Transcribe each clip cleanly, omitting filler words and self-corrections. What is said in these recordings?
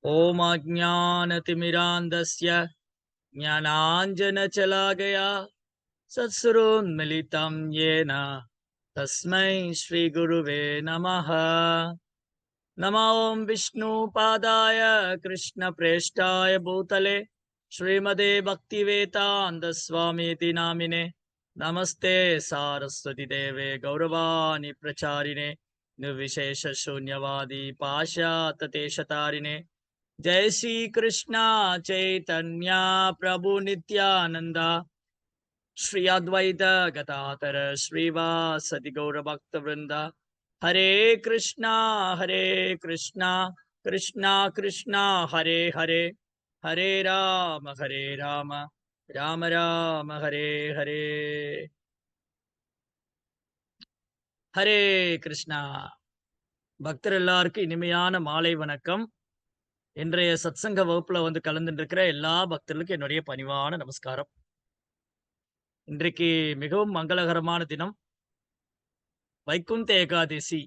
ॐ अज्ञानतिमिरान्धस्य ज्ञानाञ्जनशलाकया सत्सुरोन्मिलितं येन तस्मै श्रीगुरुवे नमः। नमो ॐ विष्णुपादाय कृष्णप्रेष्ठाय भूतले श्रीमते भक्तिवेदान्तस्वामीति नामिने नमस्ते सारस्वती देवे गौरवाणि प्रचारिणे निर्विशेषशून्यवादी पाश्चात्यदेशतारिणे जय श्री कृष्णा चैतन्य प्रभु नित्यानंद श्री अद्वैत गदाधर श्रीवासदि गौर भक्त वृंदा हरे कृष्णा कृष्णा कृष्णा हरे हरे हरे राम राम राम हरे हरे हरे कृष्णा பக்தர் எல்லாருக்கும் இனிமையான மாலை வணக்கம். இன்றைய சத்சங்க வகுப்புல வந்து கலந்துட்டு இருக்கிற எல்லா பக்தர்களுக்கும் என்னுடைய பணிவான நமஸ்காரம். இன்றைக்கு மிகவும் மங்களகரமான தினம். வைகுந்த ஏகாதசி,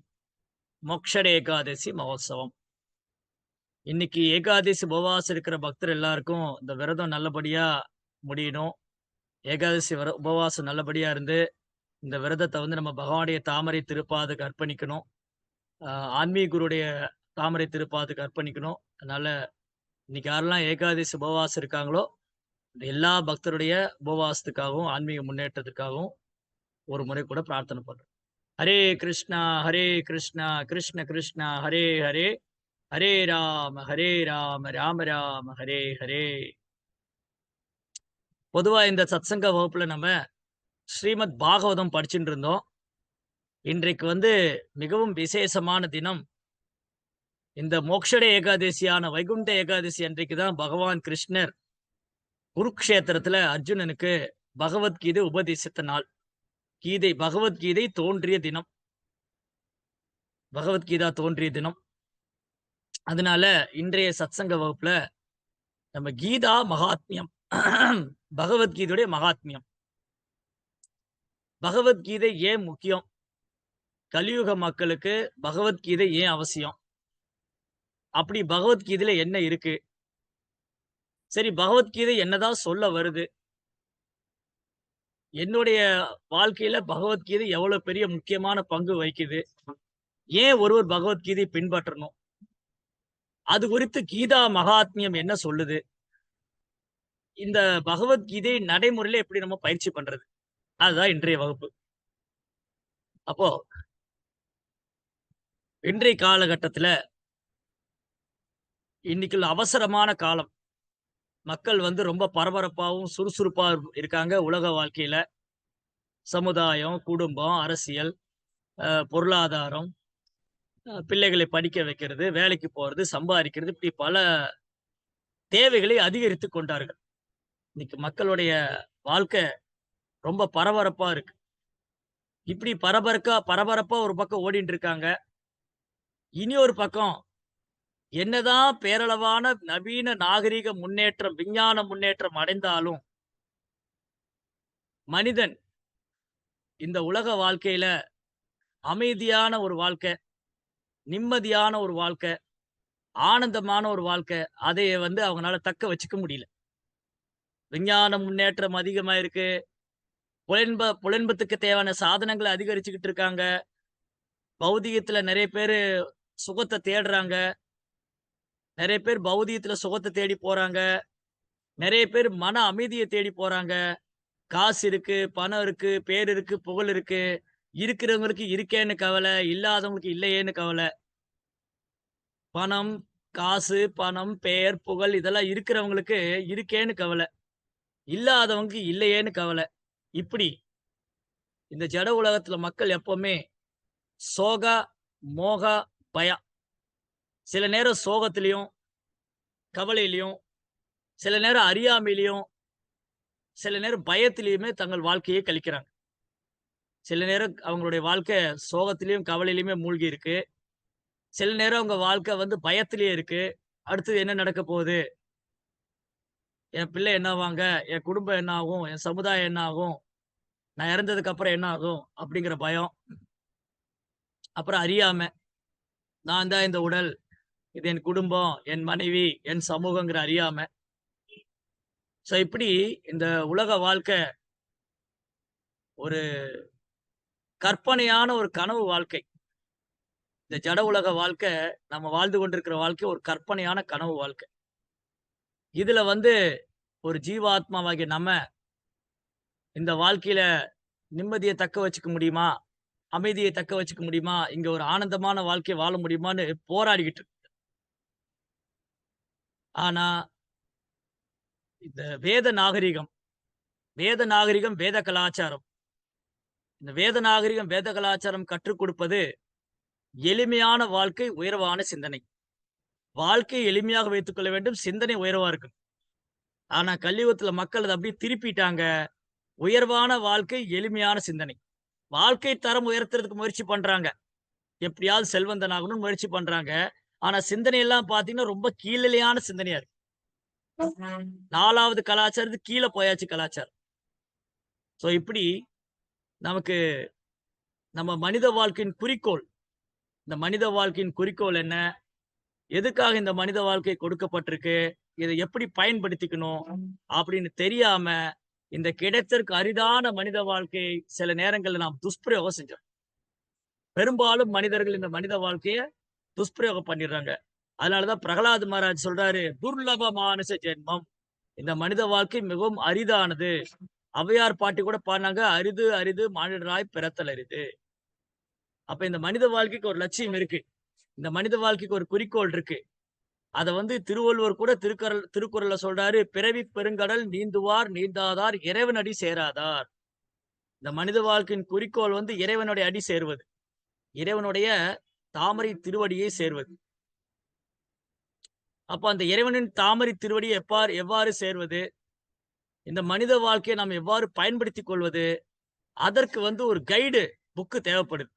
மோக்ஷட ஏகாதசி மகோத்சவம். இன்னைக்கு ஏகாதசி உபவாசம் இருக்கிற பக்தர் எல்லாருக்கும் இந்த விரதம் நல்லபடியா முடியணும். ஏகாதசி உபவாசம் நல்லபடியா இருந்து இந்த விரதத்தை வந்து நம்ம பகவானுடைய தாமரை திருப்பாதுக்கு அர்ப்பணிக்கணும். ஆன்மீக குருடைய தாமரை திருப்பாதுக்கு அர்ப்பணிக்கணும். அதனால இன்னைக்கு யாரெல்லாம் ஏகாதசி உபவாசம் இருக்காங்களோ எல்லா பக்தருடைய உபவாசத்துக்காகவும் ஆன்மீக முன்னேற்றத்துக்காகவும் ஒரு முறை கூட பிரார்த்தனை பண்றோம். ஹரே கிருஷ்ணா கிருஷ்ண கிருஷ்ணா ஹரே ஹரே ஹரே ராம ராம ராம ஹரே ஹரே. பொதுவா இந்த சத்சங்க வகுப்புல நம்ம ஸ்ரீமத் பாகவதம் படிச்சுட்டு இருந்தோம். இன்றைக்கு வந்து மிகவும் விசேஷமான தினம். இந்த மோக்ஷட ஏகாதசியான வைகுண்ட ஏகாதசி அன்றைக்கு தான் பகவான் கிருஷ்ணர் குருக்ஷேத்திரத்துல அர்ஜுனனுக்கு பகவத்கீதை உபதேசித்த நாள். பகவத்கீதை தோன்றிய தினம். பகவத்கீதா தோன்றிய தினம். அதனால இன்றைய சத்சங்க வகுப்புல நம்ம கீதா மகாத்மியம், பகவத்கீதையுடைய மகாத்மியம், பகவத்கீதை ஏன் முக்கியம், கலியுக மக்களுக்கு பகவத்கீதை ஏன் அவசியம், அப்படி பகவத்கீதையில என்ன இருக்கு, சரி பகவத்கீதை என்னதான் சொல்ல வருது, என்னுடைய வாழ்க்கையில பகவத்கீதை எவ்வளவு பெரிய முக்கியமான பங்கு வகிக்குது, ஏன் ஒருவர் பகவத்கீதை பின்பற்றணும், அது குறித்து கீதா மகாத்மியம் என்ன சொல்லுது, இந்த பகவத்கீதை நடைமுறையில எப்படி நம்ம பயிற்சி பண்றது, அதுதான் இன்றைய வகுப்பு. அப்போ இன்றைய காலகட்டத்துல இன்னைக்குள்ள அவசரமான காலம். மக்கள் வந்து ரொம்ப பரபரப்பாகவும் சுறுசுறுப்பா இருக்காங்க. உலக வாழ்க்கையில சமுதாயம், குடும்பம், அரசியல், பொருளாதாரம், பிள்ளைகளை படிக்க வைக்கிறது, வேலைக்கு போறது, சம்பாதிக்கிறது, இப்படி பல தேவைகளை அதிகரித்து கொண்டார்கள். இன்னைக்கு மக்களுடைய வாழ்க்கை ரொம்ப பரபரப்பா இருக்கு. இப்படி பரபரப்பா ஒரு பக்கம் ஓடிட்டு இருக்காங்க. இனி ஒரு பக்கம் என்னதான் பேரளவான நவீன நாகரிக முன்னேற்றம், விஞ்ஞான முன்னேற்றம் அடைந்தாலும் மனிதன் இந்த உலக வாழ்க்கையில அமைதியான ஒரு வாழ்க்கை, நிம்மதியான ஒரு வாழ்க்கை, ஆனந்தமான ஒரு வாழ்க்கை, அதை வந்து அவங்களால தக்க வச்சுக்க முடியல. விஞ்ஞான முன்னேற்றம் அதிகமா இருக்கு. புலன்பத்துக்கு தேவையான சாதனங்களை அதிகரிச்சுக்கிட்டு இருக்காங்க. பௌதிகத்துல நிறைய பேரு சுகத்தை தேடுறாங்க. நிறைய பேர் பௌதிகத்துல சுகத்தை தேடி போறாங்க. நிறைய பேர் மன அமைதியை தேடி போறாங்க. காசு இருக்கு, பணம் இருக்கு, பேர் இருக்கு, புகழ் இருக்கு. இருக்கிறவங்களுக்கு இருக்கேன்னு கவலை, இல்லாதவங்களுக்கு இல்லையேன்னு கவலை. பணம், காசு, பணம், பெயர், புகழ் இதெல்லாம் இருக்கிறவங்களுக்கு இருக்கேன்னு கவலை, இல்லாதவங்களுக்கு இல்லையேன்னு கவலை. இப்படி இந்த ஜட உலகத்துல மக்கள் எப்பவுமே சோகா, மோகா, பயா, சில நேரம் சோகத்திலையும், கவலையிலையும், சில நேரம் அறியாமையிலையும், சில நேரம் பயத்திலையுமே தங்கள் வாழ்க்கையை கழிக்கிறாங்க. சில நேரம் அவங்களுடைய வாழ்க்கை சோகத்திலையும், கவலையிலுமே மூழ்கி இருக்கு. சில நேரம் அவங்க வாழ்க்கை வந்து பயத்திலேயே இருக்கு. அடுத்தது என்ன நடக்க போகுது? என் பிள்ளை என்ன ஆவாங்க? என் குடும்பம் என்ன ஆகும்? என் சமுதாயம் என்ன ஆகும்? நான் இறந்ததுக்கு அப்புறம் என்ன ஆகும்? அப்படிங்கிற பயம். அப்புறம் அறியாமை. நான் தான் இந்த உடல். இது என் குடும்பம், என் மனைவி, என் சமூகங்கிற அறியாம. இப்படி இந்த உலக வாழ்க்கை ஒரு கற்பனையான ஒரு கனவு வாழ்க்கை. இந்த ஜட உலக வாழ்க்கை, நம்ம வாழ்ந்து கொண்டிருக்கிற வாழ்க்கை ஒரு கற்பனையான கனவு வாழ்க்கை. இதுல ஒரு ஜீவாத்மாவாகிய நம்ம இந்த வாழ்க்கையில நிம்மதிய தக்க வச்சுக்க முடியுமா? அமைதிய தக்க வச்சுக்க முடியுமா? இங்க ஒரு ஆனந்தமான வாழ்க்கைய வாழ முடியுமான்னு போராடிக்கிட்டு இருக்கு. ஆனா, இந்த வேத நாகரிகம், வேத நாகரிகம், வேத கலாச்சாரம். இந்த வேத நாகரிகம், வேத கலாச்சாரம் கற்றுக் கொடுப்பது எளிமையான வாழ்க்கை, உயர்வான சிந்தனை. வாழ்க்கையை எளிமையாக வைத்துக் கொள்ள வேண்டும். சிந்தனை உயர்வா இருக்கணும். ஆனா கலியுகத்துல மக்கள் அத அப்படியே திருப்பிட்டாங்க. உயர்வான வாழ்க்கை, எளிமையான சிந்தனை. வாழ்க்கை தரம் உயர்த்துறதுக்கு முயற்சி பண்றாங்க. எப்படியாவது செல்வந்தன் ஆகணும்னு முயற்சி பண்றாங்க. ஆனா சிந்தனை எல்லாம் பார்த்தீங்கன்னா, ரொம்ப கீழ்நிலையான சிந்தனையா இருக்கு. 4வது கலாச்சாரத்துக்கு கீழ போயாச்சு கலாச்சாரம். இப்படி நமக்கு நம்ம மனித வாழ்க்கையின் குறிக்கோள், இந்த மனித வாழ்க்கையின் குறிக்கோள் என்ன? எதுக்காக இந்த மனித வாழ்க்கை கொடுக்கப்பட்டிருக்கு? இத எப்படி பயன்படுத்திக்கணும்? அப்படின்னு தெரியாம, இந்த கிடைத்தற்கு அரிதான மனித வாழ்க்கையை சில நேரங்கள்ல நாம் துஷ்பிரயோகம் செஞ்சோம். பெரும்பாலும் மனிதர்கள் இந்த மனித வாழ்க்கைய துஷ்பிரயோகம் பண்ணிடுறாங்க. அதனால தான் பிரகலாத் மகாராஜ் சொல்றாரு, "துர்லப மானுஷ ஜென்மம்." இந்த மனித வாழ்க்கை மிகவும் அரிதானது. ஔவையார் பாட்டி கூட பாடுனாங்க, "அரிது அரிது மானிடராய் பிறத்தல் அரிது." அப்ப இந்த மனித வாழ்க்கைக்கு ஒரு லட்சியம் இருக்கு. இந்த மனித வாழ்க்கைக்கு ஒரு குறிக்கோள் இருக்கு. அத திருவள்ளுவர் கூட திருக்குறள்ல சொல்றாரு, "பிறவிப் பெருங்கடல் நீந்துவார் நீந்தாதார் இறைவனடி சேராதார்." இந்த மனித வாழ்க்கையின் குறிக்கோள் இறைவனுடைய அடி சேர்வது. இறைவனுடைய தாமரை திருவடியை சேர்வது. அப்ப அந்த இறைவனின் தாமரை திருவடியை எவ்வாறு சேர்வது? இந்த மனித வாழ்க்கையை நாம் எவ்வாறு பயன்படுத்திக் கொள்வது? அதற்கு ஒரு கைடு புக் தேவைப்படுது.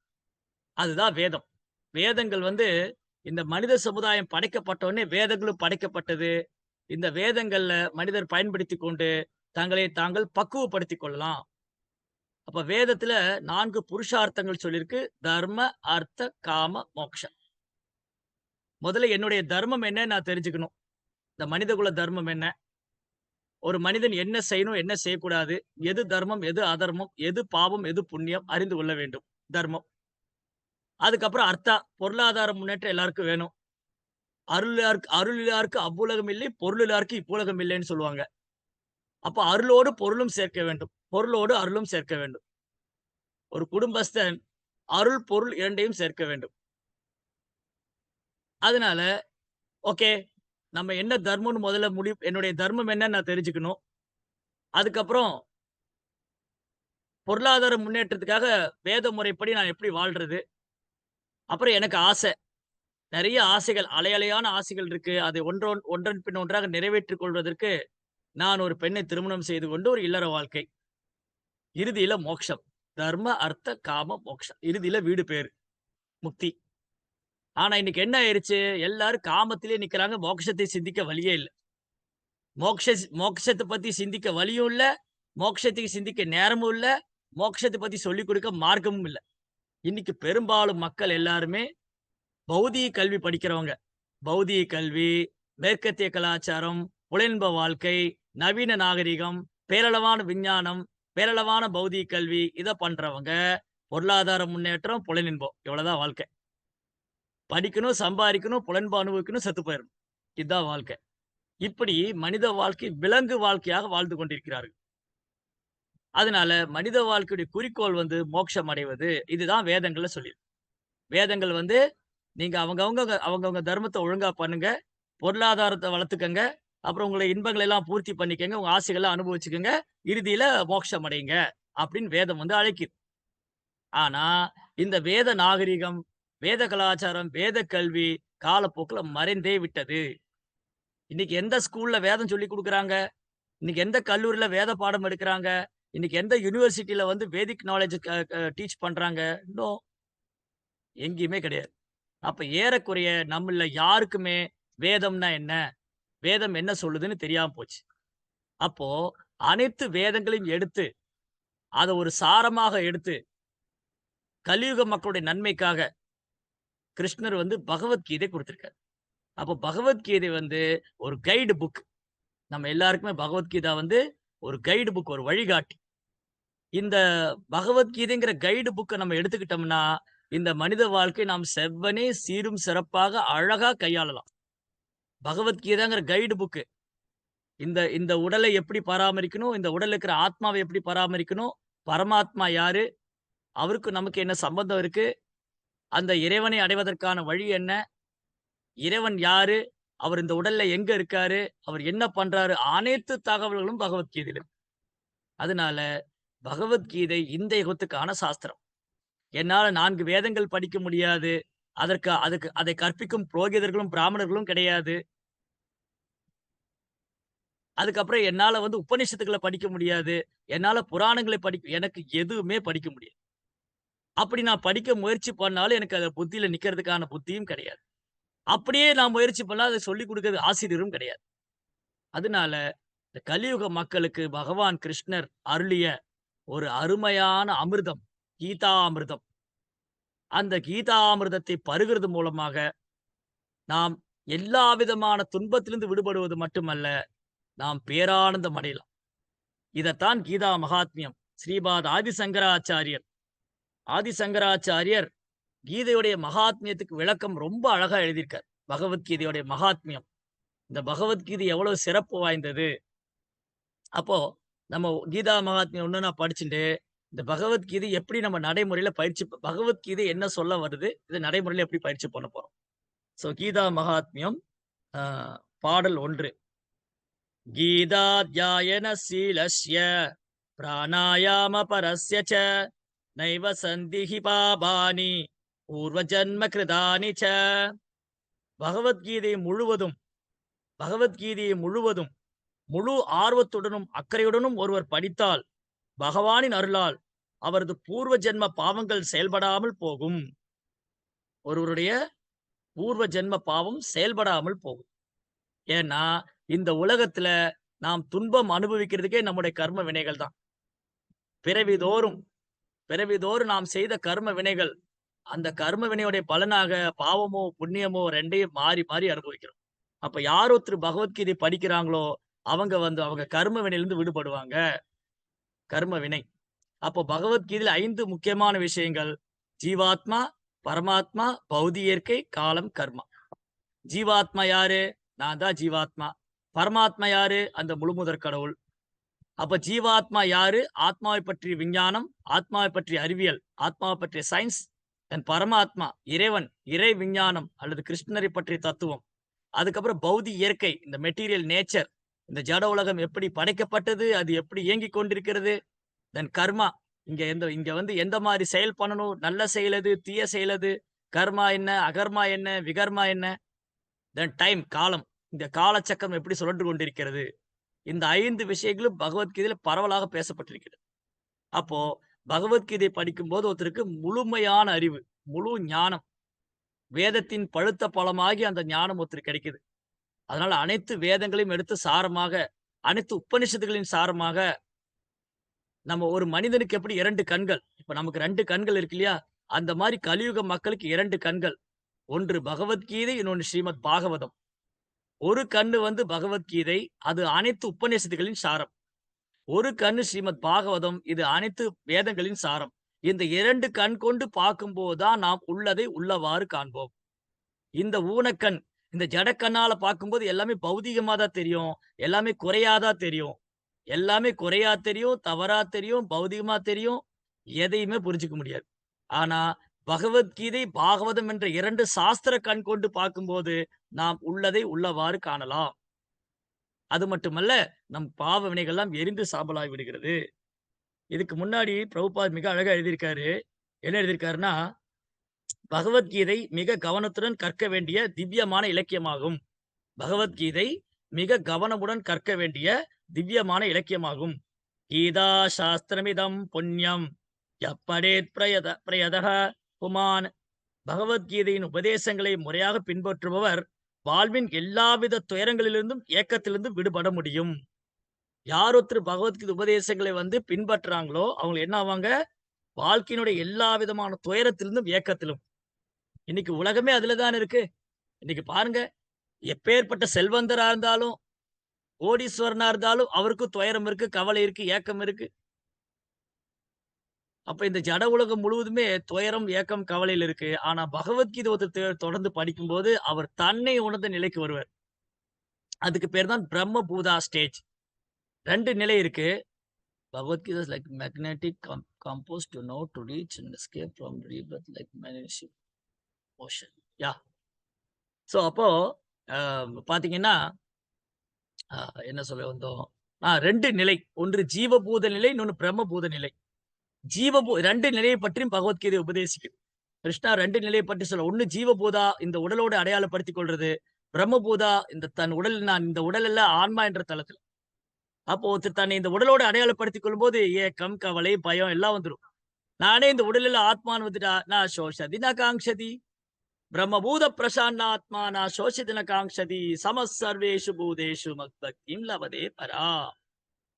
அதுதான் வேதம். வேதங்கள் இந்த மனித சமுதாயம் படைக்கப்பட்ட உடனே வேதங்களும் படைக்கப்பட்டது. இந்த வேதங்கள்ல மனிதர் பயன்படுத்திக் கொண்டு தங்களை தாங்கள் பக்குவப்படுத்திக் கொள்ளலாம். அப்ப வேதத்துல 4 புருஷார்த்தங்கள் சொல்லியிருக்கு. தர்ம, அர்த்த, காம, மோக்ஷ. முதல்ல என்னுடைய தர்மம் என்னன்னு நான் தெரிஞ்சுக்கணும். இந்த மனிதகுல தர்மம் என்ன? ஒரு மனிதன் என்ன செய்யணும், என்ன செய்யக்கூடாது? எது தர்மம், எது அதர்மம், எது பாவம், எது புண்ணியம் அறிந்து கொள்ள வேண்டும். தர்மம். அதுக்கப்புறம் அர்த்தா, பொருளாதார முன்னேற்றம் எல்லாருக்கும் வேணும். அருளிலார்க்கு அவ்வுலகம் இல்லை, பொருளிலார்க்கு இப்புலகம் இல்லைன்னு சொல்லுவாங்க. அப்ப அருளோடு பொருளும் சேர்க்க வேண்டும். பொருளோடு அருளும் சேர்க்க வேண்டும். ஒரு குடும்பஸ்தன் அருள், பொருள் 2யும் சேர்க்க வேண்டும். அதனால ஓகே. நம்ம என்ன தர்மம்னு முதல்ல என்னுடைய தர்மம் என்னன்னு நான் தெரிஞ்சுக்கணும். அதுக்கப்புறம் பொருளாதார முன்னேற்றத்துக்காக வேத முறைப்படி நான் எப்படி வாழ்றது? அப்புறம் எனக்கு ஆசை. நெறைய ஆசைகள், அலையலையான ஆசைகள் இருக்கு. அதை ஒன்றன் பின் ஒன்றாக நிறைவேற்றிக் கொள்வதற்கு நான் ஒரு பெண்ணை திருமணம் செய்து கொண்டு ஒரு இல்லற வாழ்க்கை. இறுதியில மோக்ஷம். தர்ம, அர்த்த, காம, மோக்ஷம். இறுதியில வீடு பேரு. முக்தி. ஆனா இன்னைக்கு என்ன ஆயிருச்சு? எல்லாரும் காமத்திலேயே நிக்கிறாங்க. மோக்ஷத்தை சிந்திக்க வழியே இல்ல. மோக்ஷத்த பத்தி சிந்திக்க வழியும் இல்ல. மோக்ஷத்துக்கு சிந்திக்க நேரமும் இல்ல. மோக்ஷத்த பத்தி சொல்லிக் கொடுக்க மார்க்கமும் இல்ல. இன்னைக்கு பெரும்பாலும் மக்கள் எல்லாருமே பௌதீக கல்வி படிக்கிறவங்க. பௌதீக கல்வி, மேற்கத்திய கலாச்சாரம், புலன்ப வாழ்க்கை, நவீன நாகரிகம், பேரளவான விஞ்ஞானம், பேரளவான பௌதீக கல்வி இத பண்றவங்க, பொருளாதார முன்னேற்றம், புலனின்பம் இவ்வளவுதான் வாழ்க்கை. படிக்கணும், சம்பாரிக்கணும், புலன்பம் அனுபவிக்கணும், செத்து போயிரணும். இதுதான் வாழ்க்கை. இப்படி மனித வாழ்க்கை விலங்கு வாழ்க்கையாக வாழ்ந்து கொண்டிருக்கிறார்கள். அதனால மனித வாழ்க்கையுடைய குறிக்கோள் மோட்சம் அடைவது. இதுதான் வேதங்கள்ல சொல்லியிருக்கு. வேதங்கள் நீங்க அவங்கவங்க தர்மத்த ஒழுங்கா பண்ணுங்க. பொருளாதாரத்த வளர்த்துக்கங்க. அப்புறம் உங்களுடைய இன்பங்களை எல்லாம் பூர்த்தி பண்ணிக்கங்க. உங்க ஆசைகள அனுபவிச்சுக்கங்க. இறுதியில மோட்சம் அடையுங்க. அப்படின்னு வேதம் அழைக்குது. ஆனா, இந்த வேத நாகரிகம், வேத கலாச்சாரம், வேத கல்வி காலப்போக்குல மறைந்தே விட்டது. இன்னைக்கு எந்த ஸ்கூல்ல வேதம் சொல்லிக் குடுக்குறாங்க? இன்னைக்கு எந்த கல்லூரியில வேத பாடம் எடுக்குறாங்க? இன்னைக்கு எந்த யுனிவர்சிட்டில வேதிக் நாலேட்ஜ் க க டீச் பண்றாங்க? நோ. எங்கேயுமே கிடையாது. அப்ப ஏறக்குறைய நம்மள்ல யாருக்குமே வேதம்னா என்ன? வேதம் என்ன சொல்லுதுன்னு தெரியாம போச்சு. அப்போ அனைத்து வேதங்களையும் எடுத்து, அத ஒரு சாரமாக எடுத்து, கலியுக மக்களுடைய நன்மைக்காக கிருஷ்ணர் பகவத்கீதை குடுத்திருக்கார். அப்போ பகவத்கீதை வந்து ஒரு கைடு புக். நம்ம எல்லாருக்குமே பகவத்கீதா வந்து ஒரு கைடு புக், ஒரு வழிகாட்டி. இந்த பகவத்கீதைங்கிற கைடு புக்க நம்ம எடுத்துக்கிட்டோம்னா, இந்த மனித வாழ்க்கை நாம் செவ்வனே சீரும் சிறப்பாக அழகா கையாளலாம். பகவத்கீதைங்கிற கைடு புக். இந்த இந்த உடலை எப்படி பராமரிக்கணும்? இந்த உடல்ல இருக்கிற ஆத்மாவை எப்படி பராமரிக்கணும்? பரமாத்மா யாரு? அவருக்கும் நமக்கு என்ன சம்பந்தம் இருக்கு? அந்த இறைவனை அடைவதற்கான வழி என்ன? இறைவன் யாரு? அவர் இந்த உடல்ல எங்க இருக்காரு? அவர் என்ன பண்றாரு? அனைத்து தகவல்களும் பகவத்கீதையில இருக்கு. அதனால பகவத்கீதை இந்த யுகத்துக்கான சாஸ்திரம். என்னால 4 வேதங்கள் படிக்க முடியாது. அதுக்கு அதை கற்பிக்கும் புரோகிதர்களும், பிராமணர்களும் கிடையாது. அதுக்கப்புறம் என்னால வந்து உபநிஷத்துக்கள படிக்க முடியாது. என்னால புராணங்களை எனக்கு எதுவுமே படிக்க முடியாது. அப்படி நான் படிக்க முயற்சி பண்ணாலும் எனக்கு அத புத்தியில நிக்கிறதுக்கான புத்தியும் கிடையாது. அப்படியே நான் முயற்சி பண்ணா அத சொல்லிக் குடுக்குறது ஆசிரியரும் கிடையாது. அதனால இந்த கலியுக மக்களுக்கு பகவான் கிருஷ்ணர் அருளிய ஒரு அருமையான அமிர்தம், கீதா அமிர்தம். அந்த கீதா அமிர்தத்தை பருகுறது மூலமாக நாம் எல்லா விதமான துன்பத்திலிருந்து விடுபடுவது மட்டுமல்ல, நாம் பேரானந்தம் அடையலாம். இதத்தான் கீதா மகாத்மியம். ஸ்ரீபாத் ஆதிசங்கராச்சாரியர் ஆதிசங்கராச்சாரியர் கீதையுடைய மகாத்மியத்துக்கு விளக்கம் ரொம்ப அழகா எழுதியிருக்கார். பகவத்கீதையுடைய மகாத்மியம். இந்த பகவத்கீதை எவ்வளவு சிறப்பு வாய்ந்தது. அப்போ நம்ம கீதா மகாத்மியம் ஒண்ணொண்ணா படிச்சுட்டு, இந்த பகவத்கீதை எப்படி நம்ம நடைமுறையில பகவத்கீதை என்ன சொல்ல வருது? இத நடைமுறையில எப்படி பயிற்சி பண்ண போறோம்? கீதா மகாத்மியம் அ பாடல் 1. கீதாத்யாயன சீலஸ்ய பிராணாயாம பரஸ்ய ச நைவ சந்திஹி பாபானி பூர்வ ஜன்ம கிருதானி ச. பகவத்கீதை முழுவதும் பகவத்கீதையை முழுவதும் முழு ஆர்வத்துடனும், அக்கறையுடனும் ஒருவர் படித்தால், பகவானின் அருளால் அவரது பூர்வ ஜென்ம பாவங்கள் செயல்படாமல் போகும். ஒருவருடைய பூர்வ ஜென்ம பாவம் செயல்படாமல் போகும். ஏன்னா, இந்த உலகத்துல நாம் துன்பம் அனுபவிக்கிறதுக்கே நம்முடைய கர்ம வினைகள் தான். பிறவிதோறும் பிறவிதோறும் நாம் செய்த கர்ம வினைகள், அந்த கர்ம வினையுடைய பலனாக பாவமோ, புண்ணியமோ 2யும் மாறி, மாறி அனுபவிக்கிறோம். அப்ப யார் ஒருத்தர் பகவத்கீதை படிக்கிறாங்களோ, அவங்க கர்ம வினையிலிருந்து விடுபடுவாங்க. கர்ம வினை. அப்போ பகவத்கீதையில 5 முக்கியமான விஷயங்கள். ஜீவாத்மா, பரமாத்மா, பௌதி இயற்கை, காலம், கர்மா. ஜீவாத்மா யாரு? நான் தான் ஜீவாத்மா. பரமாத்மா யாரு? அந்த முழுமுதற் கடவுள். அப்ப ஜீவாத்மா யாரு? ஆத்மாவை பற்றிய விஞ்ஞானம், ஆத்மாவை பற்றிய அறிவியல், ஆத்மாவை பற்றிய சயின்ஸ். பரமாத்மா, இறைவன், இறை விஞ்ஞானம் அல்லது கிருஷ்ணரை பற்றிய தத்துவம். அதுக்கப்புறம் பௌதி இயற்கை, இந்த மெட்டீரியல் நேச்சர். இந்த ஜட உலகம் எப்படி படைக்கப்பட்டது? அது எப்படி இயங்கிக் கொண்டிருக்கிறது? கர்மா. இங்க வந்து எந்த மாரி செயல் பண்ணணும்? நல்ல செயல் எது? தீய செயல் எது? கர்மா என்ன? அகர்மா என்ன? விகர்மா என்ன? டைம், காலம். இந்த காலச்சக்கரம் எப்படி சுழன்று கொண்டிருக்கிறது? இந்த 5 விஷயங்களும் பகவத்கீதையில பரவலாக பேசப்பட்டிருக்கிறது. அப்போ பகவத்கீதை படிக்கும்போது ஒருத்தருக்கு முழுமையான அறிவு, முழு ஞானம், வேதத்தின் பழுத்த பழமாகி அந்த ஞானம் ஒருத்தருக்கு கிடைக்குது. அதனால அனைத்து வேதங்களையும் எடுத்து சாரமாக, அனைத்து உபநிஷத்துகளின் சாரமாக நம்ம ஒரு மனிதனுக்கு எப்படி 2 கண்கள், இப்ப நமக்கு 2 கண்கள் இருக்கு இல்லையா? அந்த மாரி கலியுக மக்களுக்கு 2 கண்கள். ஒன்று பகவத்கீதை, இன்னொன்னு ஸ்ரீமத் பாகவதம். ஒரு கண்ணு வந்து பகவத்கீதை, அது அனைத்து உபநிஷத்துகளின் சாரம். ஒரு கண்ணு ஸ்ரீமத் பாகவதம், இது அனைத்து வேதங்களின் சாரம். இந்த 2 கண் கொண்டு பார்க்கும்போது தான் நாம் உள்ளதை உள்ளவாறு காண்போம். இந்த ஊனக்கண், இந்த ஜடக்கண்ணால பார்க்கும்போது எல்லாமே பௌதீகமா தான் தெரியும். எல்லாமே குறையா தான் தெரியும். எல்லாமே குறையா தெரியும், தவறா தெரியும், பௌதீகமா தெரியும். எதையுமே புரிஞ்சுக்க முடியாது. ஆனா, பகவத்கீதை, பாகவதம் என்ற 2 சாஸ்திர கண் கொண்டு பார்க்கும்போது, நாம் உள்ளதை உள்ளவாறு காணலாம். அது மட்டுமல்ல, நம் பாவ வினைகள்லாம் எரிந்து சாம்பலாகி விடுகிறது. இதுக்கு முன்னாடி பிரபுபாத் மிக அழகா எழுதியிருக்காரு. என்ன எழுதியிருக்காருன்னா, பகவத்கீதை மிக கவனத்துடன் கற்க வேண்டிய திவ்யமான இலக்கியமாகும். பகவத்கீதை மிக கவனமுடன் கற்க வேண்டிய திவ்யமான இலக்கியமாகும். கீதா சாஸ்திரமிதம் புண்ணியம் எப்படேத் பிரயதः புமான். பகவத்கீதையின் உபதேசங்களை முறையாக பின்பற்றுபவர் வாழ்வின் எல்லாவித துயரங்களிலிருந்தும், ஏக்கத்திலிருந்தும் விடுபட முடியும். யார் ஒருத்தர் பகவத்கீதை உபதேசங்களை வந்து பின்பற்றுறாங்களோ, அவங்க என்ன ஆவாங்க? வாழ்க்கையினுடைய எல்லா விதமான துயரத்திலிருந்தும், ஏக்கத்திலும். இன்னைக்கு உலகமே அதுல தான இருக்கு. இன்னைக்கு பாருங்க. எப்பேற்பட்ட செல்வந்தரா இருந்தாலும், கோடீஸ்வரனா இருந்தாலும் அவருக்கும் துயரம் இருக்கு, கவலை இருக்கு, ஏக்கம் இருக்கு. அப்ப இந்த ஜட உலகம் முழுவதுமே துயரம், ஏக்கம், கவலையில இருக்கு. ஆனா பகவத்கீதை ஒருத்தர் தொடர்ந்து படிக்கும்போது, அவர் தன்னை உணர்ந்த நிலைக்கு வருவார். அதுக்கு பேர் தான் பிரம்ம பூதா ஸ்டேஜ். 2 நிலை இருக்கு. Bhagavad Gita is like magnetic compose to know to reach and escape from Rebirth like magnesium ocean. Yeah! So அப்போ அ பார்த்தீங்கன்னா, அ என்ன சொல்ல வந்தோம்? 2 நிலை. ஒன்று ஜீவபூத நிலை, இன்னொன்னு பிரம்மபூத நிலை. 2 நிலையை பற்றியும் பகவத்கீதை உபதேசிக்குது. கிருஷ்ணா 2 நிலையை பற்றி சொல்ல. ஒண்ணு ஜீவபூதா இந்த உடலோடு அடையாளப்படுத்திக் கொள்றது. பிரம்மபூதா இந்த தன் உடல் நான் இந்த உடல் அல்ல ஆன்மா என்ற தளத்துல. அப்போ ஒருத்தர் தன்னை இந்த உடலோடு அடையாளப்படுத்திக் கொள்ளும்போது ஏக்கம், கவலை, பயம் எல்லாம் வந்துரும். நானே இந்த உடலில் ஆத்மான்னு வந்துட்டா, நான் சோஷதி ந காங்க்ஷதி. பிரம்மபூத பிரசான்னாத்மா ந சோஷதி ந காங்க்ஷதி. சமஸ் சர்வேஷு பூதேஷு மத்பக்திம் லபதே பரா.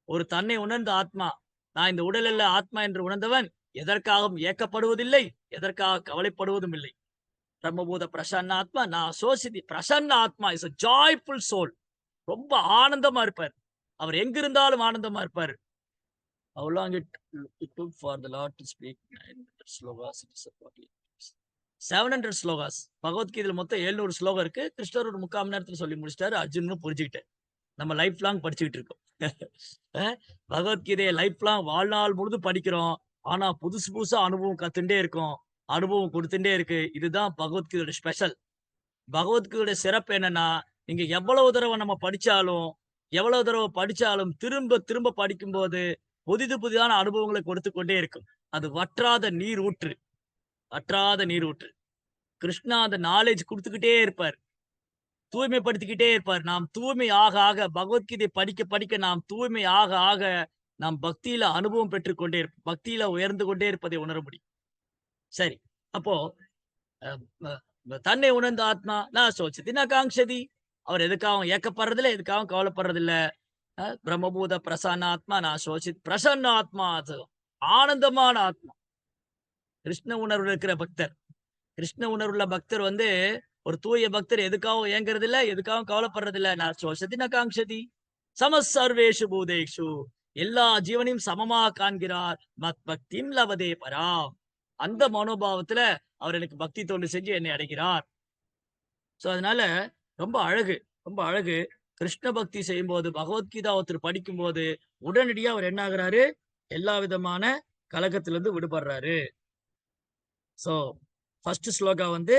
ஒரு தன்னை உணர்ந்த ஆத்மா, நான் இந்த உடல் அல்ல ஆத்மா என்று உணர்ந்தவன் எதற்காகவும் ஏக்கப்படுவதில்லை, எதற்காக கவலைப்படுவதும் இல்லை. பிரம்மபூத பிரசன்ன ஆத்மா நான் சோசிதி பிரசன்ன ஆத்மா இஸ் a ஜாய்ஃபுல் சோல். ரொம்ப ஆனந்தமா இருப்பார். அவர் எங்கிருந்தாலும் ஆனந்தமா இருப்பாரு. How long it took for the Lord to speak 900 slokas. It is about 700 slokas. பகவத்கீதையில மொத்தம் 700 ஸ்லோகம் இருக்கு. கிருஷ்ணர் ஒரு 3/4 மணி நேரத்துல சொல்லி முடிச்சிட்டாரு. அர்ஜுனனும் புரிஞ்சுக்கிட்டேன். நம்ம லைஃப் லாங் படிச்சுக்கிட்டு இருக்கோம். பகவத்கீதையை லைஃப் லாங் வாழ்நாள் முழுதும் படிக்கிறோம். ஆனா புதுசு புதுசா அனுபவம் கத்துண்டே இருக்கோம். அனுபவம் குடுத்துட்டே இருக்கு. இதுதான் பகவத்கீதையோட ஸ்பெஷல். பகவத்கீதையோட சிறப்பு என்னன்னா, நீங்க எவ்வளவு தடவ நம்ம படிச்சாலும், எவ்வளவு தடவ படிச்சாலும் திரும்ப திரும்ப படிக்கும்போது புதிது புதிதான அனுபவங்களை கொடுத்துக் கொண்டே இருக்கும். அது வற்றாத நீர் ஊற்று. வற்றாத நீர் ஊற்று. கிருஷ்ணா அந்த நாலேட்ஜ் குடுத்துக்கிட்டே இருப்பார். தூய்மைப்படுத்திக்கிட்டே இருப்பார். நாம் தூய்மை ஆக ஆக பகவத்கீதை படிக்க படிக்க நாம் தூய்மை ஆக ஆக நாம் பக்தியில அனுபவம் பெற்றுக் கொண்டே இருப்போம். பக்தியில உயர்ந்து கொண்டே இருப்பதை உணர முடியும். சரி. அப்போ அ ம தன்னை உணர்ந்த ஆத்மா நான் சோச்சதி ந காங்க்ஷதி. அவர் எதுக்காகவும் ஏக்கப்படுறதில்ல, எதுக்காகவும் கவலைப்படுறதில்ல. பிரம்மபூத பிரசன்ன ஆத்மா நான் சோசித் பிரசன்ன ஆத்மா அது ஆனந்தமான ஆத்மா. கிருஷ்ண உணர்வு இருக்கிற பக்தர். கிருஷ்ண உணர்வுள்ள பக்தர் வந்து ஒரு தூய பக்தர் எதுக்காகவும் ஏங்குறதில்ல, எதுக்காகவும் கவலைப்படுறதில்ல. நான் சோஷதி ந காங்க்ஷதி. சமஸ் சர்வேஷு பூதேஷு. எல்லா ஜீவனையும் சமமாக காண்கிறார். மத் பக்திம் லபதே பராம். அந்த மனோபாவத்துல அவர் எனக்கு பக்தி தொண்டு செஞ்சு என்னை அடைகிறார். சோ அதனால ரொம்ப அழகு, ரொம்ப அழகு. கிருஷ்ண பக்தி செய்யும்போது, பகவத்கீதா ஒருத்தர் படிக்கும்போது, உடனடியா அவர் என்ன ஆகுறாரு? எல்லா விதமான கலக்கத்திலிருந்து விடுபடுறாரு. சோ, ஃபர்ஸ்ட் ஸ்லோகா வந்து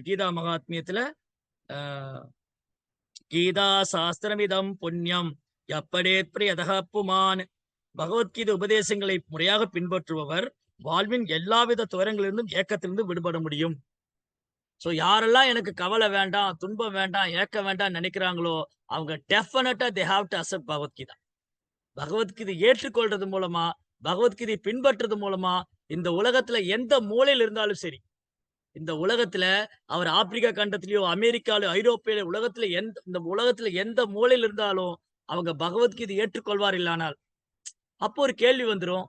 கீதா மகாத்மியத்துல அ கீதா சாஸ்திரமிதம் புண்ணியம் எப்படேத் பிரியதः புமான். பகவத்கீதை உபதேசங்களை முறையாக பின்பற்றுபவர் வாழ்வின் எல்லாவித துயரங்களிலிருந்தும் ஏக்கத்திலிருந்து விடுபட முடியும். சோ யாரெல்லாம் எனக்கு கவலை வேண்டாம், துன்பம் வேண்டாம், ஏக்கம் வேண்டாம்னு நினைக்கிறாங்களோ, அவங்க டெஃபினட்டா they have to accept Bhagavad Gita. Bhagavad Gita ஏற்றுக்கொள்றது மூலமா, பகவத்கீதை பின்பற்றது மூலமா, இந்த உலகத்துல எந்த மூலையில இருந்தாலும் சரி, இந்த உலகத்துல அவர் ஆப்பிரிக்கா கண்டத்திலயோ, அமெரிக்காலயோ, ஐரோப்பியில இந்த உலகத்துல எந்த மூலையில இருந்தாலும், அவங்க பகவத்கீதை ஏற்றுக்கொள்வார்களானால், அப்போ ஒரு கேள்வி வந்துரும்.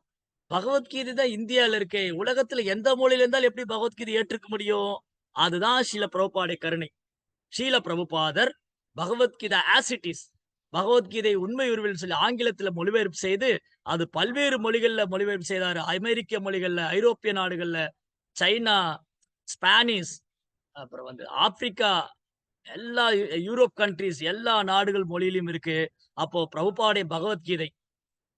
பகவத்கீதை தான் இந்தியால இருக்கே. உலகத்துல எந்த மூலையில இருந்தாலும் எப்படி பகவத்கீதை ஏற்றுக்க முடியும்? அதுதான் ஸ்ரீல பிரபுபாடைய கருணை. ஸ்ரீல பிரபுபாதர் Bhagavad Gita as it is. Bhagavad Gita உண்மை உருவில் சொல்லி ஆங்கிலத்துல மொழிபெயர்ப்பு செய்து, அது பல்வேறு மொழிகள்ல மொழிபெயர்ப்பு செய்தாரு. அமெரிக்க மொழிகள்ல, ஐரோப்பிய நாடுகள்ல, சைனா, ஸ்பானிஷ், அப்புறம் வந்து ஆப்பிரிக்கா, எல்லா யூரோப் கண்ட்ரீஸ் எல்லா நாடுகள் மொழியிலும் இருக்கு. அப்போ பிரபுபாடைய பகவத்கீதை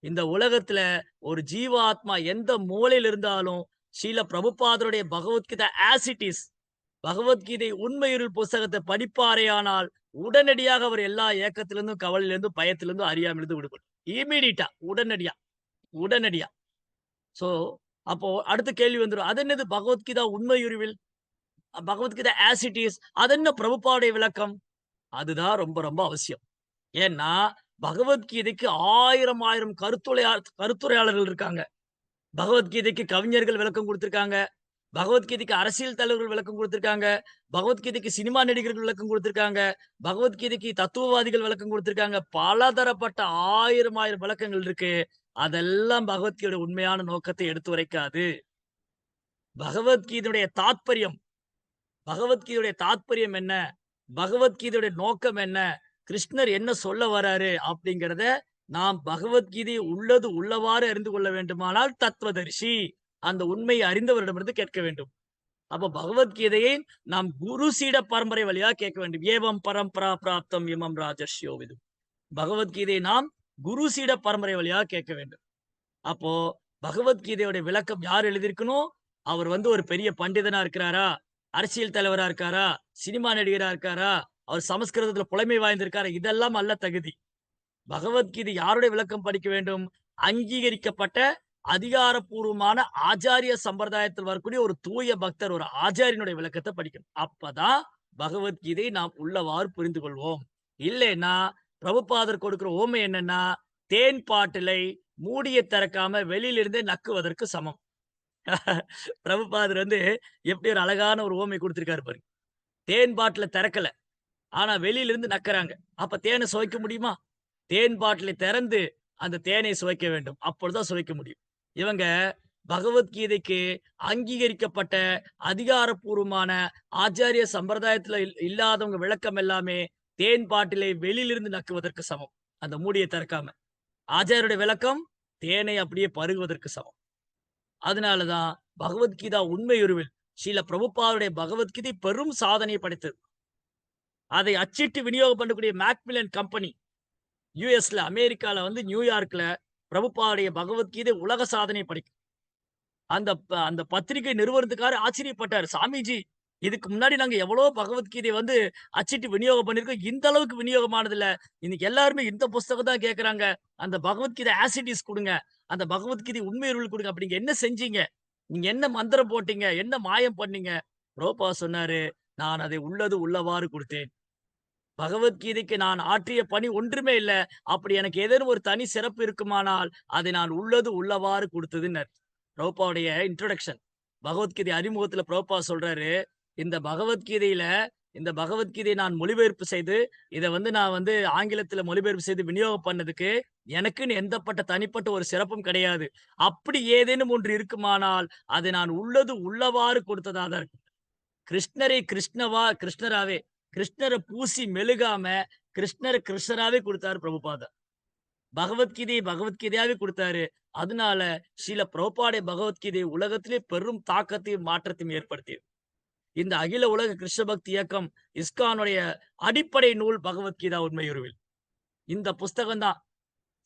இந்த உலகத்துல ஒரு ஜீவாத்மா எந்த மூலையில இருந்தாலும் ஸ்ரீல பிரபுபாதருடைய Bhagavad Gita as it is. Bhagavad Gita உண்மையுருள் புஸ்தகத்தை படிப்பாரேயானால் உடனடியாக அவர் எல்லா ஏக்கத்திலிருந்தும், கவலையிலிருந்தும், பயத்திலிருந்தும், அறியாமையிலிருந்து விடுபடும். இம்மீடியட்டா உடனடியா, உடனடியா. சோ அப்போ அடுத்த கேள்வி வந்துரும். அது என்னது பகவத்கீதா உண்மையுருவில்? Bhagavad Gita as it is. அது என்ன பிரபுபாவுடைய விளக்கம்? அதுதான் ரொம்ப ரொம்ப அவசியம். ஏன்னா பகவத்கீதைக்கு 1000 கருத்துரையாளர்கள் இருக்காங்க. பகவத்கீதைக்கு கவிஞர்கள் விளக்கம் குடுத்திருக்காங்க. பகவத்கீதைக்கு அரசியல் தலைவர்கள் விளக்கம் குடுத்திருக்காங்க. பகவத்கீதைக்கு சினிமா நடிகர்கள் விளக்கம் குடுத்திருக்காங்க. பகவத்கீதைக்கு தத்துவவாதிகள் விளக்கம் குடுத்திருக்காங்க. பலதரப்பட்ட 1000 விளக்கங்கள் இருக்கு. அதெல்லாம் பகவத்கீதையோட உண்மையான நோக்கத்தை எடுத்துரைக்காது. பகவத்கீதையுடைய தாத்பரியம் பகவத்கீதையுடைய தாத்பரியம் என்ன? பகவத்கீதையுடைய நோக்கம் என்ன? கிருஷ்ணர் என்ன சொல்ல வராரு? அப்படிங்கிறத நாம் பகவத்கீதையை உள்ளது உள்ளவாறு அறிந்து கொள்ள வேண்டுமானால் தத்துவதரிசி, அந்த உண்மையை அறிந்தவரிடமிருந்து கேட்க வேண்டும். அப்ப பகவத்கீதையை நாம் குரு சீட பரம்பரை வழியா கேட்க வேண்டும். ஏவம் பரம்பரா பிராப்தம் இமம் ராஜர்ஷியோ விதும். பகவத்கீதையை நாம் குரு சீட பரம்பரை வழியா கேட்க வேண்டும். அப்போ பகவத்கீதையோட விளக்கம் யார் எழுதியிருக்கணும்? அவர் ஒரு பெரிய பண்டிதனா இருக்கிறாரா? அரசியல் தலைவரா இருக்காரா? சினிமா நடிகரா இருக்காரா? அவர் சமஸ்கிருதத்துல புலமை வாய்ந்திருக்காரா? இதெல்லாம் அல்ல தகுதி. பகவத்கீதை யாருடைய விளக்கம் படிக்க வேண்டும்? அங்கீகரிக்கப்பட்ட அதிகாரப்பூர்வமான ஆச்சாரிய சம்பிரதாயத்தில் வரக்கூடிய ஒரு தூய பக்தர், ஒரு ஆச்சாரியனுடைய விளக்கத்த படிக்கணும். அப்பதான் பகவத்கீதை நாம் உள்ளவாறு புரிந்து கொள்வோம். இல்லைன்னா, பிரபுபாதர் கொடுக்கிற உவமை என்னன்னா, தேன் பாட்டிலை மூடிய திறக்காம வெளியில இருந்தே நக்குவதற்கு சமம். பிரபுபாதர் எப்படி ஒரு அழகான ஒரு உவமை குடுத்திருக்காரு பாருங்க. தேன் பாட்டில திறக்கல. ஆனா வெளியில இருந்து நக்குறாங்க. அப்ப தேன சுவைக்க முடியுமா? தேன் பாட்டிலை திறந்து அந்த தேனை சுவைக்க வேண்டும். அப்பொழுதுதான் சுவைக்க முடியும். இவங்க பகவத்கீதைக்கு அங்கீகரிக்கப்பட்ட அதிகாரப்பூர்வமான ஆச்சாரிய சம்பிரதாயத்துல இல்லாதவங்க விளக்கம் எல்லாமே தேன் பாட்டிலை வெளியிலிருந்து நக்குவதற்கு சமம். அந்த மூடிய திறக்காம. ஆச்சாரியருடைய விளக்கம் தேனை அப்படியே பருகுவதற்கு சமம். அதனாலதான் பகவத்கீதா உண்மையுருவில் ஸ்ரீல பிரபுபாதுடைய பகவத்கீதை பெரும் சாதனை படைத்தது. அதை அச்சிட்டு விநியோகம் பண்ணக்கூடிய மேக்மில்லன் கம்பெனி யுஎஸ்ல, அமெரிக்கால நியூயார்க்ல பிரபுபாதுடைய பகவத்கீதை உலக சாதனை படைக்கும். அந்த பத்திரிகை நிறுவனத்துக்காரு ஆச்சரியப்பட்டாரு. சாமிஜி, இதுக்கு முன்னாடி நாங்க எவ்வளவோ பகவத்கீதை அச்சிட்டு விநியோகம் பண்ணியிருக்கோம். இந்த அளவுக்கு விநியோகம் ஆனதில்ல. இன்னைக்கு எல்லாருமே இந்த புஸ்தகம் தான் கேட்கறாங்க. அந்த பகவத்கீதை ஆஸ் இட் இஸ் குடுங்க. அந்த பகவத்கீதை உண்மையுருவில் குடுங்க. அப்ப நீங்க என்ன செஞ்சீங்க? நீங்க என்ன மந்திரம் போட்டீங்க? என்ன மாயம் பண்ணீங்க? பிரபுபாது சொன்னாரு, நான் அதை உள்ளது உள்ளவாறு குடுத்தேன். பகவத்கீதைக்கு நான் ஆற்றிய பணி ஒன்றுமே இல்ல. அப்படி எனக்கு ஏதேனும் ஒரு தனி சிறப்பு இருக்குமானால், அதை நான் உள்ளது உள்ளவாறு குடுத்ததுன்னாரு. பிரபுபாவுடைய இன்ட்ரோடக்ஷன். பகவத்கீதை அறிமுகத்துல பிரபுபாது சொல்றாரு, இந்த பகவத்கீதையில இந்த பகவத்கீதையை நான் மொழிபெயர்ப்பு செய்து, இத நான் ஆங்கிலத்தில மொழிபெயர்ப்பு செய்து விநியோகம் பண்ணதுக்கு, எனக்குன்னு எந்தப்பட்ட தனிப்பட்ட ஒரு சிறப்பும் கிடையாது. அப்படி ஏதேனும் ஒன்று இருக்குமானால், அதை நான் உள்ளது உள்ளவாறு கொடுத்ததா தான் இருக்கும். கிருஷ்ணரை கிருஷ்ணராவே, கிருஷ்ணர பூசி மெழுகாம, கிருஷ்ணர கிருஷ்ணராவே குடுத்தாரு பிரபுபாதா. பகவத்கீதையை பகவத்கீதையாவே குடுத்தாரு. அதனால ஸ்ரீல பிரபுபாடைய பகவத்கீதை உலகத்திலே பெரும் தாக்கத்தையும், மாற்றத்தையும் ஏற்படுத்தியது. இந்த அகில உலக கிருஷ்ண பக்தி இயக்கம் இஸ்கானுடைய அடிப்படை நூல் பகவத்கீதா உண்மையுருவில். இந்த புஸ்தகம் தான்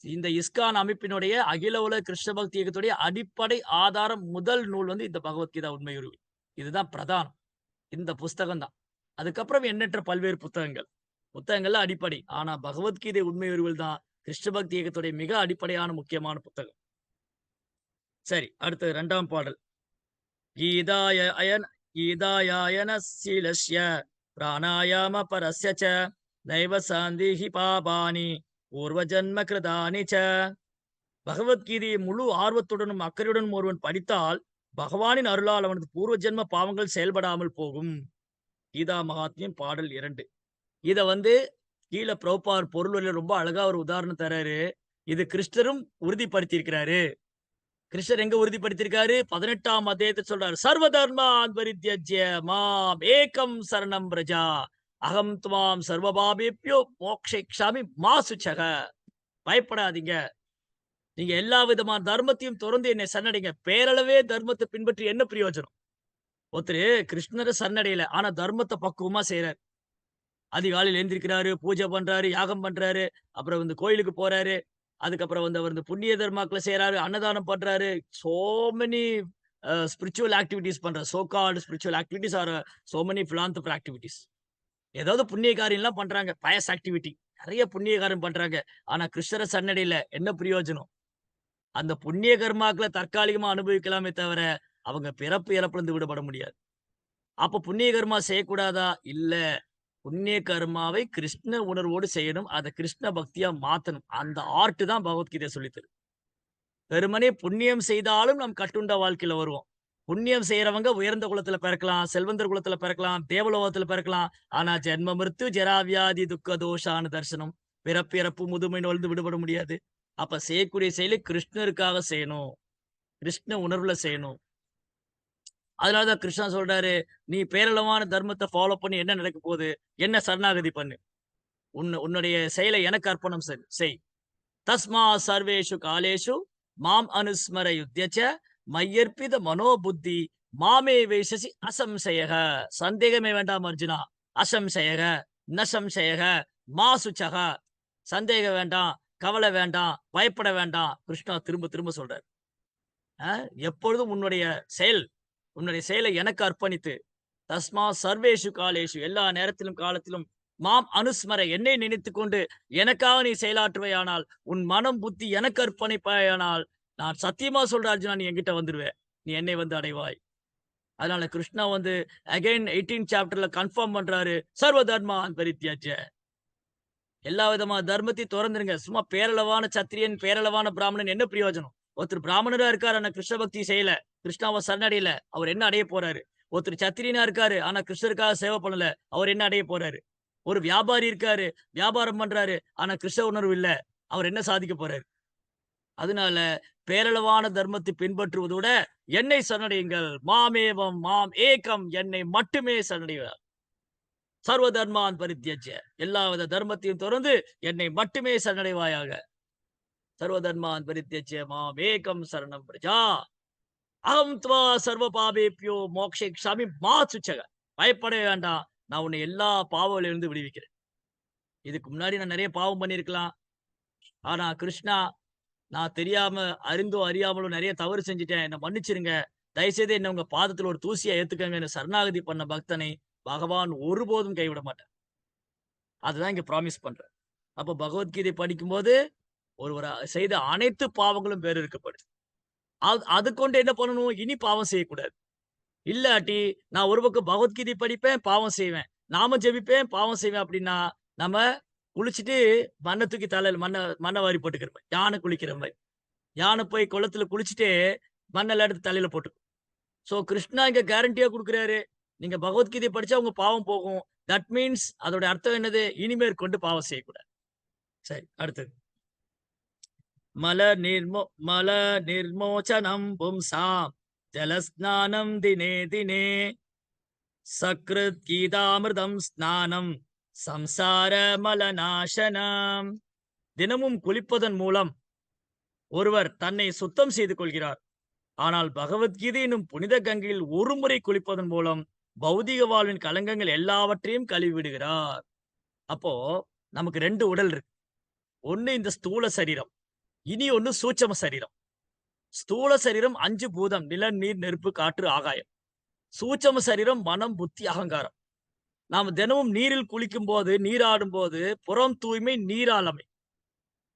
இந்த இஸ்கான் அமைப்பினுடைய அகில உலக கிருஷ்ண பக்தி இயக்கத்துடைய அடிப்படை ஆதாரம் முதல் நூல் இந்த பகவத்கீதா உண்மையுருவில். இதுதான் பிரதானம். இந்த புஸ்தகம் தான். அதுக்கப்புறம் எண்ணற்ற பல்வேறு புத்தகங்கள். புத்தகங்கள்ல அடிப்படை. ஆனா பகவத்கீதை உண்மையுருவில் தான் கிருஷ்ண பக்தி இயக்கத்துடைய மிக அடிப்படையான முக்கியமான புத்தகம். சரி, அடுத்தது 2ஆம் பாடல். கீதாய அயன் கீதாயாயனசீலஸ்ய பிராணாயாம பரஸ்ய ச நைவ சாந்திஹி பாபானி பூர்வ ஜன்ம கிருதானி ச. பகவத்கீதையை முழு ஆர்வத்துடனும் அக்கறையுடனும் ஒருவன் படித்தால் பகவானின் அருளால் அவனது பூர்வ ஜென்ம பாவங்கள் செயல்படாமல் போகும். கீதா மகாத்மியம் பாடல் 2. இத கீழ பிரபுபாதர் பொருள் வழியில ரொம்ப அழகா ஒரு உதாரணம் தர்றாரு. இது கிருஷ்ணரும் உறுதிப்படுத்தி இருக்கிறாரு. கிருஷ்ணர் எங்க உறுதிப்படுத்தியிருக்காரு? 18ஆம் அத்தியாயத்துல சொல்றாரு. சர்வ தர்மான் பரித்யஜ்ய மாம் ஏகம் சரணம் பிரஜா அகம் துவாம் சர்வபாபேப்யோ மோக்ஷயிக்ஷாமி மா சுச்சக. பயப்படாதீங்க. நீங்க எல்லா விதமான தர்மத்தையும் துறந்து என்னை சரணடைங்க. பேரளவே தர்மத்தை பின்பற்றி என்ன பிரயோஜனம்? ஒருத்தரு கிருஷ்ணர சரணடையல. ஆனா தர்மத்த பக்குவமா செய்றாரு. அதிகாலையில எந்திரிக்கிறாரு, பூஜை பண்றாரு, யாகம் பண்றாரு. அப்புறம் கோயிலுக்கு போறாரு. அதுக்கப்புறம் அவர் புண்ணிய தர்மாக்கள செய்றாரு, அன்னதானம் பண்றாரு. சோ மெனி ஸ்பிரிச்சுவல் ஆக்டிவிட்டீஸ் பண்றாரு. So called spiritual activities are so many philanthropic activities. ஏதாவது புண்ணிய காரியம்லாம் பண்றாங்க. Pious activity. நெறைய புண்ணிய காரியம் பண்றாங்க. ஆனா கிருஷ்ணர சரணடையல. என்ன பிரயோஜனம்? அந்த புண்ணிய கர்மாக்கள தற்காலிகமா அனுபவிக்கலாமே தவிர, அவங்க பிறப்பு இறப்பிலிருந்து விடுபட முடியாது. அப்ப புண்ணிய கர்மா செய்யக்கூடாதா? இல்ல. புண்ணிய கர்மாவை கிருஷ்ண உணர்வோடு செய்யணும். அத கிருஷ்ண பக்தியா மாத்தணும். அந்த ஆர்ட் தான் பகவத்கீதை சொல்லித் தருது. வெறுமனே புண்ணியம் செய்தாலும் நாம் கட்டுண்ட வாழ்க்கையில வருவோம். புண்ணியம் செய்யறவங்க உயர்ந்த குலத்துல பிறக்கலாம், செல்வந்தர் குலத்துல பிறக்கலாம், தேவலோகத்துல பிறக்கலாம். ஆனா ஜென்ம மிருத்யு ஜரா வியாதி துக்க தோஷான தர்சனம். பிறப்பு இறப்பு முதுமை நோய்ந்து விடுபட முடியாது. அப்ப செய்யக்கூடிய செயலை கிருஷ்ணருக்காக செய்யணும். கிருஷ்ண உணர்வுல செய்யணும். அதனாலதான் கிருஷ்ணா சொல்றாரு, "நீ பேரளவான தர்மத்த ஃபாலோ பண்ணி என்ன நடக்க போகுது? என்ன சரணாகதி பண்ணு. உன்னுடைய செயலை எனக்கு அர்ப்பணம் செய். தஸ்மா சர்வேஷு காலேஷு மாம் அனுஸ்மர யுத்யச்ச மையர்ப்பித மனோபுத்தி மாமே வேஷசி அசம்சயக." சந்தேகமே வேண்டாம் அர்ஜுனா. அசம்சயக, ந சம்சயக, மா சுச்சக. சந்தேகம் வேண்டாம், கவலை வேண்டாம், பயப்பட வேண்டாம். கிருஷ்ணா திரும்ப திரும்ப சொல்றாரு. அ எப்பொழுதும் உன்னுடைய செயலை எனக்கு அர்ப்பணித்து, தஸ்மா சர்வேஷு காலேஷு எல்லா நேரத்திலும் காலத்திலும் மாம் அனுஸ்மர என்னை நினைத்துக்கொண்டு எனக்காக நீ செயலாற்றுவாயானால், உன் மனம் புத்தி எனக்கு அர்ப்பணிப்பாயானால், நான் சத்தியமா சொல்றேன் அர்ஜுனா, நீ என்கிட்ட வந்துருவ. நீ என்னை வந்து அடைவாய். அதனால கிருஷ்ணா வந்து அகைன் 18 சாப்டர்ல கன்ஃபார்ம் பண்றாரு. சர்வ தர்மான் பரித்யஜ்ய. எல்லா விதமான தர்மத்தையும் தொறந்துருங்க. சும்மா பேரளவான சத்திரியன், பேரளவான பிராமணன் என்ன பிரயோஜனம்? ஒருத்தர் பிராமணரா இருக்காரு. ஆனா கிருஷ்ண பக்தி செய்யல. கிருஷ்ணாவ சரணடையல. அவர் என்ன அடைய போறாரு? ஒருத்தர் சத்திரியனா இருக்காரு. ஆனா கிருஷ்ணருக்காக சேவை பண்ணல. அவர் என்ன அடைய போறாரு? ஒரு வியாபாரி இருக்காரு. வியாபாரம் பண்றாரு. ஆனா கிருஷ்ண உணர்வு இல்ல. அவர் என்ன சாதிக்க போறாரு? அதனால பேரளவான தர்மத்தை பின்பற்றுவதோட என்னை சரணடையுங்கள். மாமேவம் மாம் ஏகம் என்னை மட்டுமே சரணடையுங்கள். சர்வ தர்மான் பரித்யஜ்ய எல்லாவித தர்மத்தையும் துறந்து என்னை மட்டுமே சரணடைவாயாக. சர்வ தர்மான் பரித்யஜ்ய மாம் ஏகம் சரணம் பிரஜா அகம் த்வா சர்வ பாபேப்யோ மோக்ஷயிஷ்யாமி மா சுச்சக. பயப்படவே வேண்டாம். நான் உன்னை எல்லா பாவங்களிலிருந்து விடுவிக்கிறேன். இதுக்கு முன்னாடி நான் நெறைய பாவம் பண்ணியிருக்கலாம். ஆனா கிருஷ்ணா, நான் தெரியாம அறிந்தோ அறியாமலோ நெறைய தவறு செஞ்சுட்டேன். என்ன மன்னிச்சிருங்க. தயவுசெய்து என்ன உங்க பாதத்துல ஒரு தூசியா ஏத்துக்கங்கன்னு சரணாகதி பண்ண பக்தனை பகவான் ஒருபோதும் கைவிட மாட்டார். அதுதான் இங்க ப்ராமிஸ் பண்றார். அப்போ பகவத்கீதை படிக்கும்போது, ஒருவர் செய்த அனைத்து பாவங்களும் வேறறுக்கப்படுது. அது கொண்டு என்ன பண்ணணும்? இனி பாவம் செய்யக்கூடாது. இல்லாட்டி, நான் ஒரு பக்கம் பகவத்கீதை படிப்பேன், பாவம் செய்வேன். நாமம் ஜெபிப்பேன், பாவம் செய்வேன் அப்டின்னா, நம்ம குளிச்சுட்டு மண்ண தூக்கி தலையில மண்ண வாரி போட்டுக்கிற மாரி. யானை குளிக்கிற மாரி. யானை போய் குளத்துல குளிச்சுட்டு, மண்ணெல்லாம் எடுத்து தலையில போட்டுக்கும். சோ கிருஷ்ணா இங்க கேரண்டியா குடுக்குறாரு. நீங்க பகவத்கீதை படிச்சா உங்க பாவம் போகும். தட் மீன்ஸ் அதோட அர்த்தம் என்னது? இனிமேற்கொண்டு பாவம் செய்யக்கூடாது. சரி, அடுத்தது. மல மல நிர்மோசனம் பும்சாம் ஜலஸ்நானம் தினே தினே சக்ருத் கீதாமிர்தம் ஸ்நானம் சம்சார மலநாசனம். தினமும் குளிப்பதன் மூலம் ஒருவர் தன்னை சுத்தம் செய்து கொள்கிறார். ஆனால் பகவத்கீதை எனும் புனித கங்கையில் ஒரு முறை குளிப்பதன் மூலம் பௌதிக வாழ்வின் கலங்கங்கள் எல்லாவற்றையும் கழுவி விடுகிறார். அப்போ நமக்கு 2 உடல் இருக்கு. ஒண்ணு இந்த ஸ்தூல சரீரம். இனி ஒண்ணு சூட்சும சரீரம். ஸ்தூல சரீரம் 5 பூதம். நிலம், நீர், நெருப்பு, காற்று, ஆகாயம். சூட்சும சரீரம் மனம், புத்தி, அகங்காரம். நாம தினமும் நீரில் குளிக்கும்போது, நீராடும்போது புறம் தூய்மை நீரால்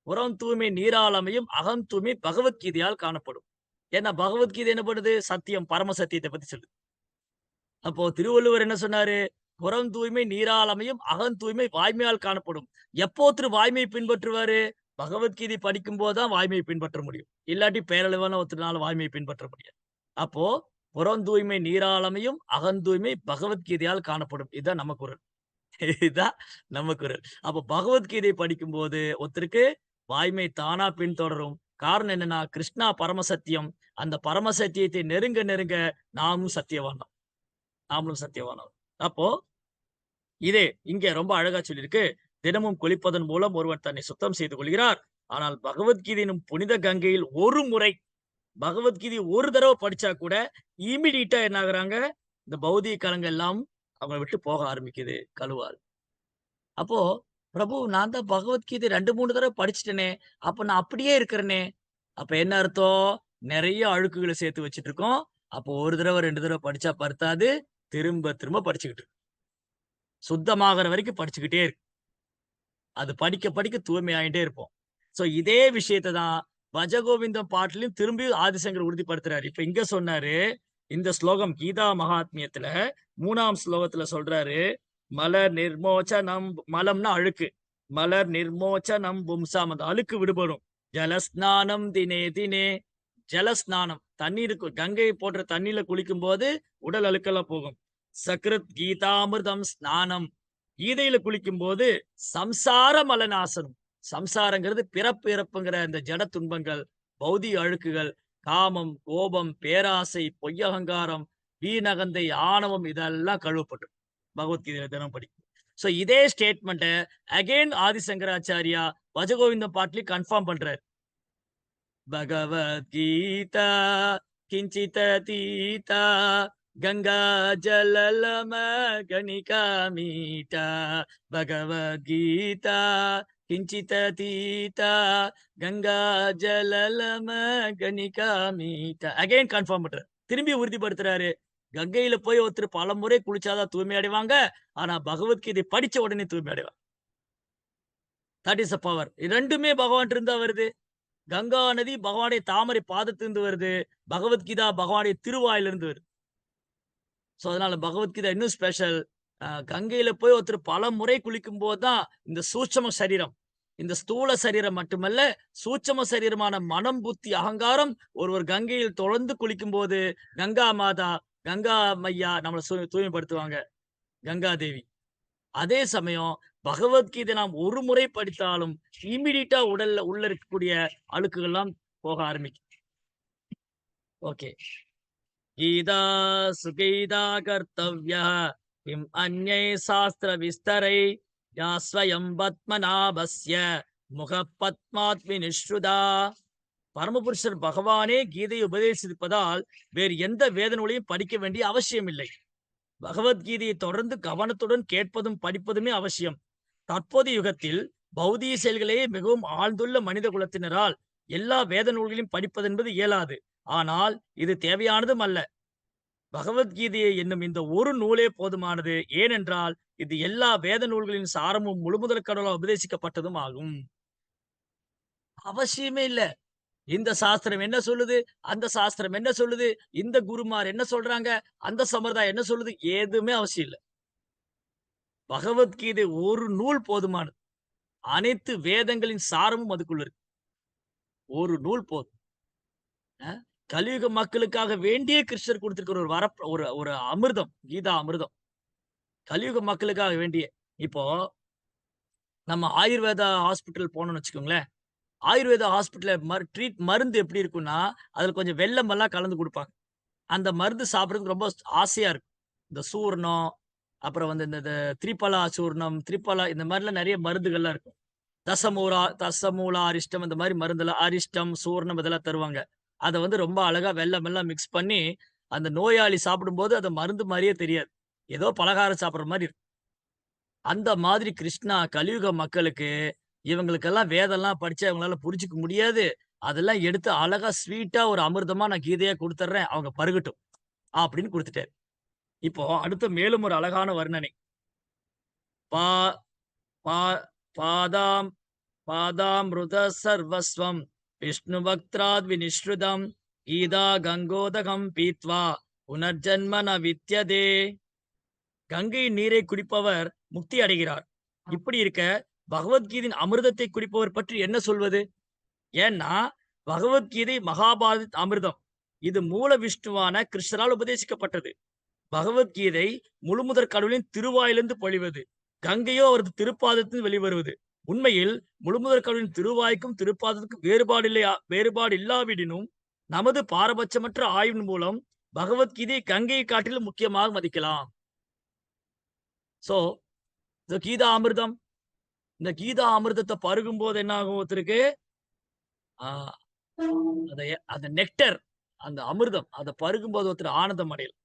புறம் தூய்மை நீரால் அமையும், அகம் தூய்மை பகவத்கீதையால் காணப்படும். ஏன்னா பகவத்கீதை என்ன பண்ணுது? சத்தியம், பரம சத்தியத்தை பத்தி சொல்லுது. அப்போ திருவள்ளுவர் என்ன சொன்னாரு? புறம் தூய்மை நீரால் அமையும், அகம் தூய்மை வாய்மையால் காணப்படும். எப்போ ஒருத்தர் வாய்மையை பின்பற்றுவாரு? பகவத்கீதை படிக்கும்போது தான் வாய்மையை பின்பற்ற முடியும். இல்லாட்டி பேரளவான ஒருத்தர்னால வாய்மையை பின்பற்ற முடியாது. அப்போ புறம் தூய்மை நீரால் அமையும், அகம் தூய்மை பகவத்கீதையால் காணப்படும். இதுதான் நம்ம குறள். இதுதான் நம்ம குறள். அப்போ பகவத்கீதை படிக்கும்போது ஒருத்தருக்கு வாய்மை தானா பின்தொடரும். காரணம் என்னன்னா, கிருஷ்ணா பரமசத்தியம். அந்த பரமசத்தியத்தை நெருங்க நெருங்க நாமும் சத்தியவான் நாமளும் சத்தியவானாவோம். அப்போ இதே இங்க ரொம்ப அழகா சொல்லியிருக்கு. தினமும் குளிப்பதன் மூலம் ஒருவர் தன்னை சுத்தம் செய்து கொள்கிறார். ஆனால் பகவத்கீதை எனும் புனித கங்கையில் ஒரு முறை பகவத்கீதை ஒரு தடவ படிச்சா கூட இமிடியேட்டா என்ன ஆகுறாங்க? இந்த பௌதீக கலங்கள் எல்லாம் அவங்கள விட்டு போக ஆரம்பிக்குது. கழுவ அப்போ, பிரபு நான் தான் பகவத்கீதை 2, 3 தடவ படிச்சுட்டேனே! அப்ப நான் அப்படியே இருக்கிறேனே! அப்ப என்ன அர்த்தம்? நெறைய அழுக்குகள சேர்த்து வச்சுட்டு இருக்கோம். அப்போ 1 தடவ, 2 தடவ படிச்சா பத்தாது. திரும்ப திரும்ப படிச்சுக்கிட்டு சுத்தமாகற வரைக்கும் படிச்சுக்கிட்டே அது படிக்க படிக்க தூய்மையாயிட்டே இருப்போம். சோ இதே விஷயத்த தான் பஜகோவிந்தம் பாட்டுலயும் திரும்பியும் ஆதிசங்கர் உறுதிப்படுத்துறாரு. இப்ப இங்க சொன்னாரு, இந்த ஸ்லோகம் கீதா மகாத்மியத்துல 3ஆம் ஸ்லோகத்துல சொல்றாரு. மலர் நிர்மோச்சனம் மலம்னா அழுக்கு. மலர் நிர்மோச்சனம் பும்சாம் அந்த அழுக்கு விடுபடும். ஜலஸ்நானம் தினே தினே ஜலஸ்நானம் தண்ணீருக்கு கங்கை போன்ற தண்ணீர்ல குளிக்கும்போது உடல் அழுக்கெல்லாம் போகும். சக்ருத் கீதாமிர்தம் ஸ்நானம் கீதையில குளிக்கும்போது சம்சார மலநாசனம். சம்சாரங்கிறது பிறப்பு இறப்புங்கிற இந்த ஜட துன்பங்கள், பௌதிக அழுக்குகள், காமம், கோபம், பேராசை, பொய்யகங்காரம், வீணகந்தை, ஆணவம் இதெல்லாம் கழுவப்பட்டுரும். பகவத்கீதையில தினம் படிக்கும். சோ இதே ஸ்டேட்மெண்ட்ட அகைன் ஆதிசங்கராச்சாரியா பஜகோவிந்தம் பாட்டுலயும் கன்ஃபார்ம் பண்றாரு. பகவத்கீதா கிஞ்சிததீதா கங்கா ஜலலம கணிகா மீட்டா பகவத்கீதா கிஞ்சிததீதா கங்கா ஜலலம கணிகா மீட்டா அகைன் கன்ஃபார்ம் பண்றாரு. திரும்பி உறுதிப்படுத்துறாரு. கங்கையில போய் ஒருத்தர் பலமுறை குளிச்சாதான் தூய்மை அடைவாங்க. ஆனா பகவத்கீதை படிச்ச உடனே தூய்மை அடைவாங்க. That is the power. 2மே பகவான்ட்ட இருந்தா வருது. கங்கா நதி பகவானுடைய தாமரை பாதத்திலிருந்து வருது. பகவத்கீதா பகவானுடைய திருவாயிலிருந்து வருது. சோ, அதனால பகவத்கீதா இன்னும் ஸ்பெஷல். கங்கையில போய் ஒருத்தர் பலமுறை குளிக்கும்போது தான் இந்த சூட்சும சரீரம், இந்த ஸ்தூல சரீரம் மட்டுமல்ல, சூட்சும சரீரமான மனம், புத்தி, அகங்காரம் ஒருவர் கங்கையில் தொடர்ந்து குளிக்கும்போது, கங்கா மாதா, கங்கா மையா நம்மள தூய்மைப்படுத்துவாங்க. கங்கா தேவி. அதே சமயம் பகவத்கீதை நாம் ஒரு முறை படித்தாலும், இம்மீடியட்டா உள்ள இருக்கக்கூடிய அழுக்குகள்லாம் போக ஆரம்பிக்கும். ஓகே. கீதா சுகீதா கர்த்தவ்யா கிம் அந்யை சாஸ்திர விஸ்தரை யா ஸ்வயம் பத்மநாபஸ்ய முகப்பத்மாத்மி நிஸ்ருதா. பரமபுருஷர் பகவானே கீதையை உபதேசிப்பதால் வேறு எந்த வேத நூலையும் படிக்க வேண்டிய அவசியம் இல்லை. பகவத்கீதையை தொடர்ந்து கவனத்துடன் கேட்பதும் படிப்பதுமே அவசியம். தற்போதைய யுகத்தில் பௌதிக செயல்களே மிகவும் ஆழ்ந்துள்ள மனித குலத்தினரால் எல்லா வேத நூல்களையும் படிப்பது என்பது இயலாது. ஆனால் இது தேவையானதும் அல்ல. பகவத்கீதையை என்னும் இந்த ஒரு நூலே போதுமானது. ஏனென்றால் இது எல்லா வேத நூல்களின் சாரமும் முழுமுதற் கடவுளால் உபதேசிக்கப்பட்டதும் ஆகும். அவசியமே இல்ல. இந்த சாஸ்திரம் என்ன சொல்லுது? அந்த சாஸ்திரம் என்ன சொல்லுது? இந்த குருமார் என்ன சொல்றாங்க? அந்த சம்பிரதாயம் என்ன சொல்லுது? எதுவுமே அவசியம் இல்ல. பகவத்கீதை ஒரு நூல் போதுமானது. அனைத்து வேதங்களின் சாரமும் அதுக்குள்ள இருக்கு. ஒரு நூல் போதும். அ கலியுக மக்களுக்காக வேண்டியே கிருஷ்ணர் குடுத்திருக்கிற ஒரு ஒரு அமிர்தம். கீதா அமிர்தம். கலியுக மக்களுக்காக வேண்டிய. இப்போ நம்ம ஆயுர்வேதா ஹாஸ்பிட்டல் போனோம்னு வச்சுக்கோங்களேன். ஆயுர்வேதா ஹாஸ்பிட்டல்ல மருந்து எப்படி இருக்கும்னா, அதுல கொஞ்சம் வெல்லம் எல்லாம் கலந்து குடுப்பாங்க. அந்த மருந்து சாப்பிடுறதுக்கு ரொம்ப ஆசையா இருக்கும். இந்த சூர்ணம், அப்புறம் வந்து இந்த இந்த திரிபலா சூர்ணம், திரிபலா இந்த மாரிலாம் நெறைய மருந்துகள்லாம் இருக்கும். தசமூலா அரிஷ்டம் இந்த மாரி மருந்தெல்லாம் அரிஷ்டம், சூர்ணம் இதெல்லாம் தருவாங்க. அத வந்து ரொம்ப அழகா வெல்லம் எல்லாம் மிக்ஸ் பண்ணி, அந்த நோயாளி சாப்பிடும்போது அது மருந்து மாரியே தெரியாது. ஏதோ பலகாரம் சாப்பிடுற மாரி இருக்கும். அந்த மாதிரி கிருஷ்ணா கலியுக மக்களுக்கு, இவங்களுக்கெல்லாம் வேதம்லாம் படிச்சா இவங்களால புரிஞ்சுக்க முடியாது. அதெல்லாம் எடுத்து அழகா ஸ்வீட்டா ஒரு அமிர்தமா நான் கீதையா குடுத்துர்றேன். அவங்க பருகட்டும். அப்படின்னு குடுத்துட்டாரு. இப்போ அடுத்து மேலும் ஒரு அழகான வர்ணனை. பா பா பாதாம் பாதாமிருத சர்வஸ்வம் விஷ்ணு பக்த்ராத் விநிஸ்ருதம் கீதா கங்கோதகம் பீத்வா புனர்ஜன்ம ந வித்யதே. கங்கை நீரை குடிப்பவர் முக்தி அடைகிறார். இப்படி இருக்க பகவத்கீதையின் அமிர்தத்தை குடிப்பவர் பற்றி என்ன சொல்வது? ஏன்னா பகவத்கீதை மகாபாரத அமிர்தம். இது மூல விஷ்ணுவான கிருஷ்ணரால் உபதேசிக்கப்பட்டது. பகவத்கீதை முழுமுதற் கடவுளின் திருவாயிலிருந்து பொழிவது. கங்கையோ அவரது திருப்பாதத்தில் வெளிவருவது. உண்மையில் முழுமுதற் கடவுளின் திருவாய்க்கும் திருப்பாதத்துக்கும் வேறுபாடு இல்லாவிடினும் நமது பாரபட்சமற்ற ஆய்வின் மூலம் பகவத்கீதை கங்கையை காட்டிலும் முக்கியமாக மதிக்கலாம். சோ இந்த கீதா அமிர்தம், இந்த கீதா அமிர்தத்தை பருகும்போது என்ன ஆகும் ஒருத்தருக்கு? ஆ அந்த நெக்டர், அந்த அமிர்தம் அத பருகும்போது ஒருத்தர் ஆனந்தம் அடையலாம்.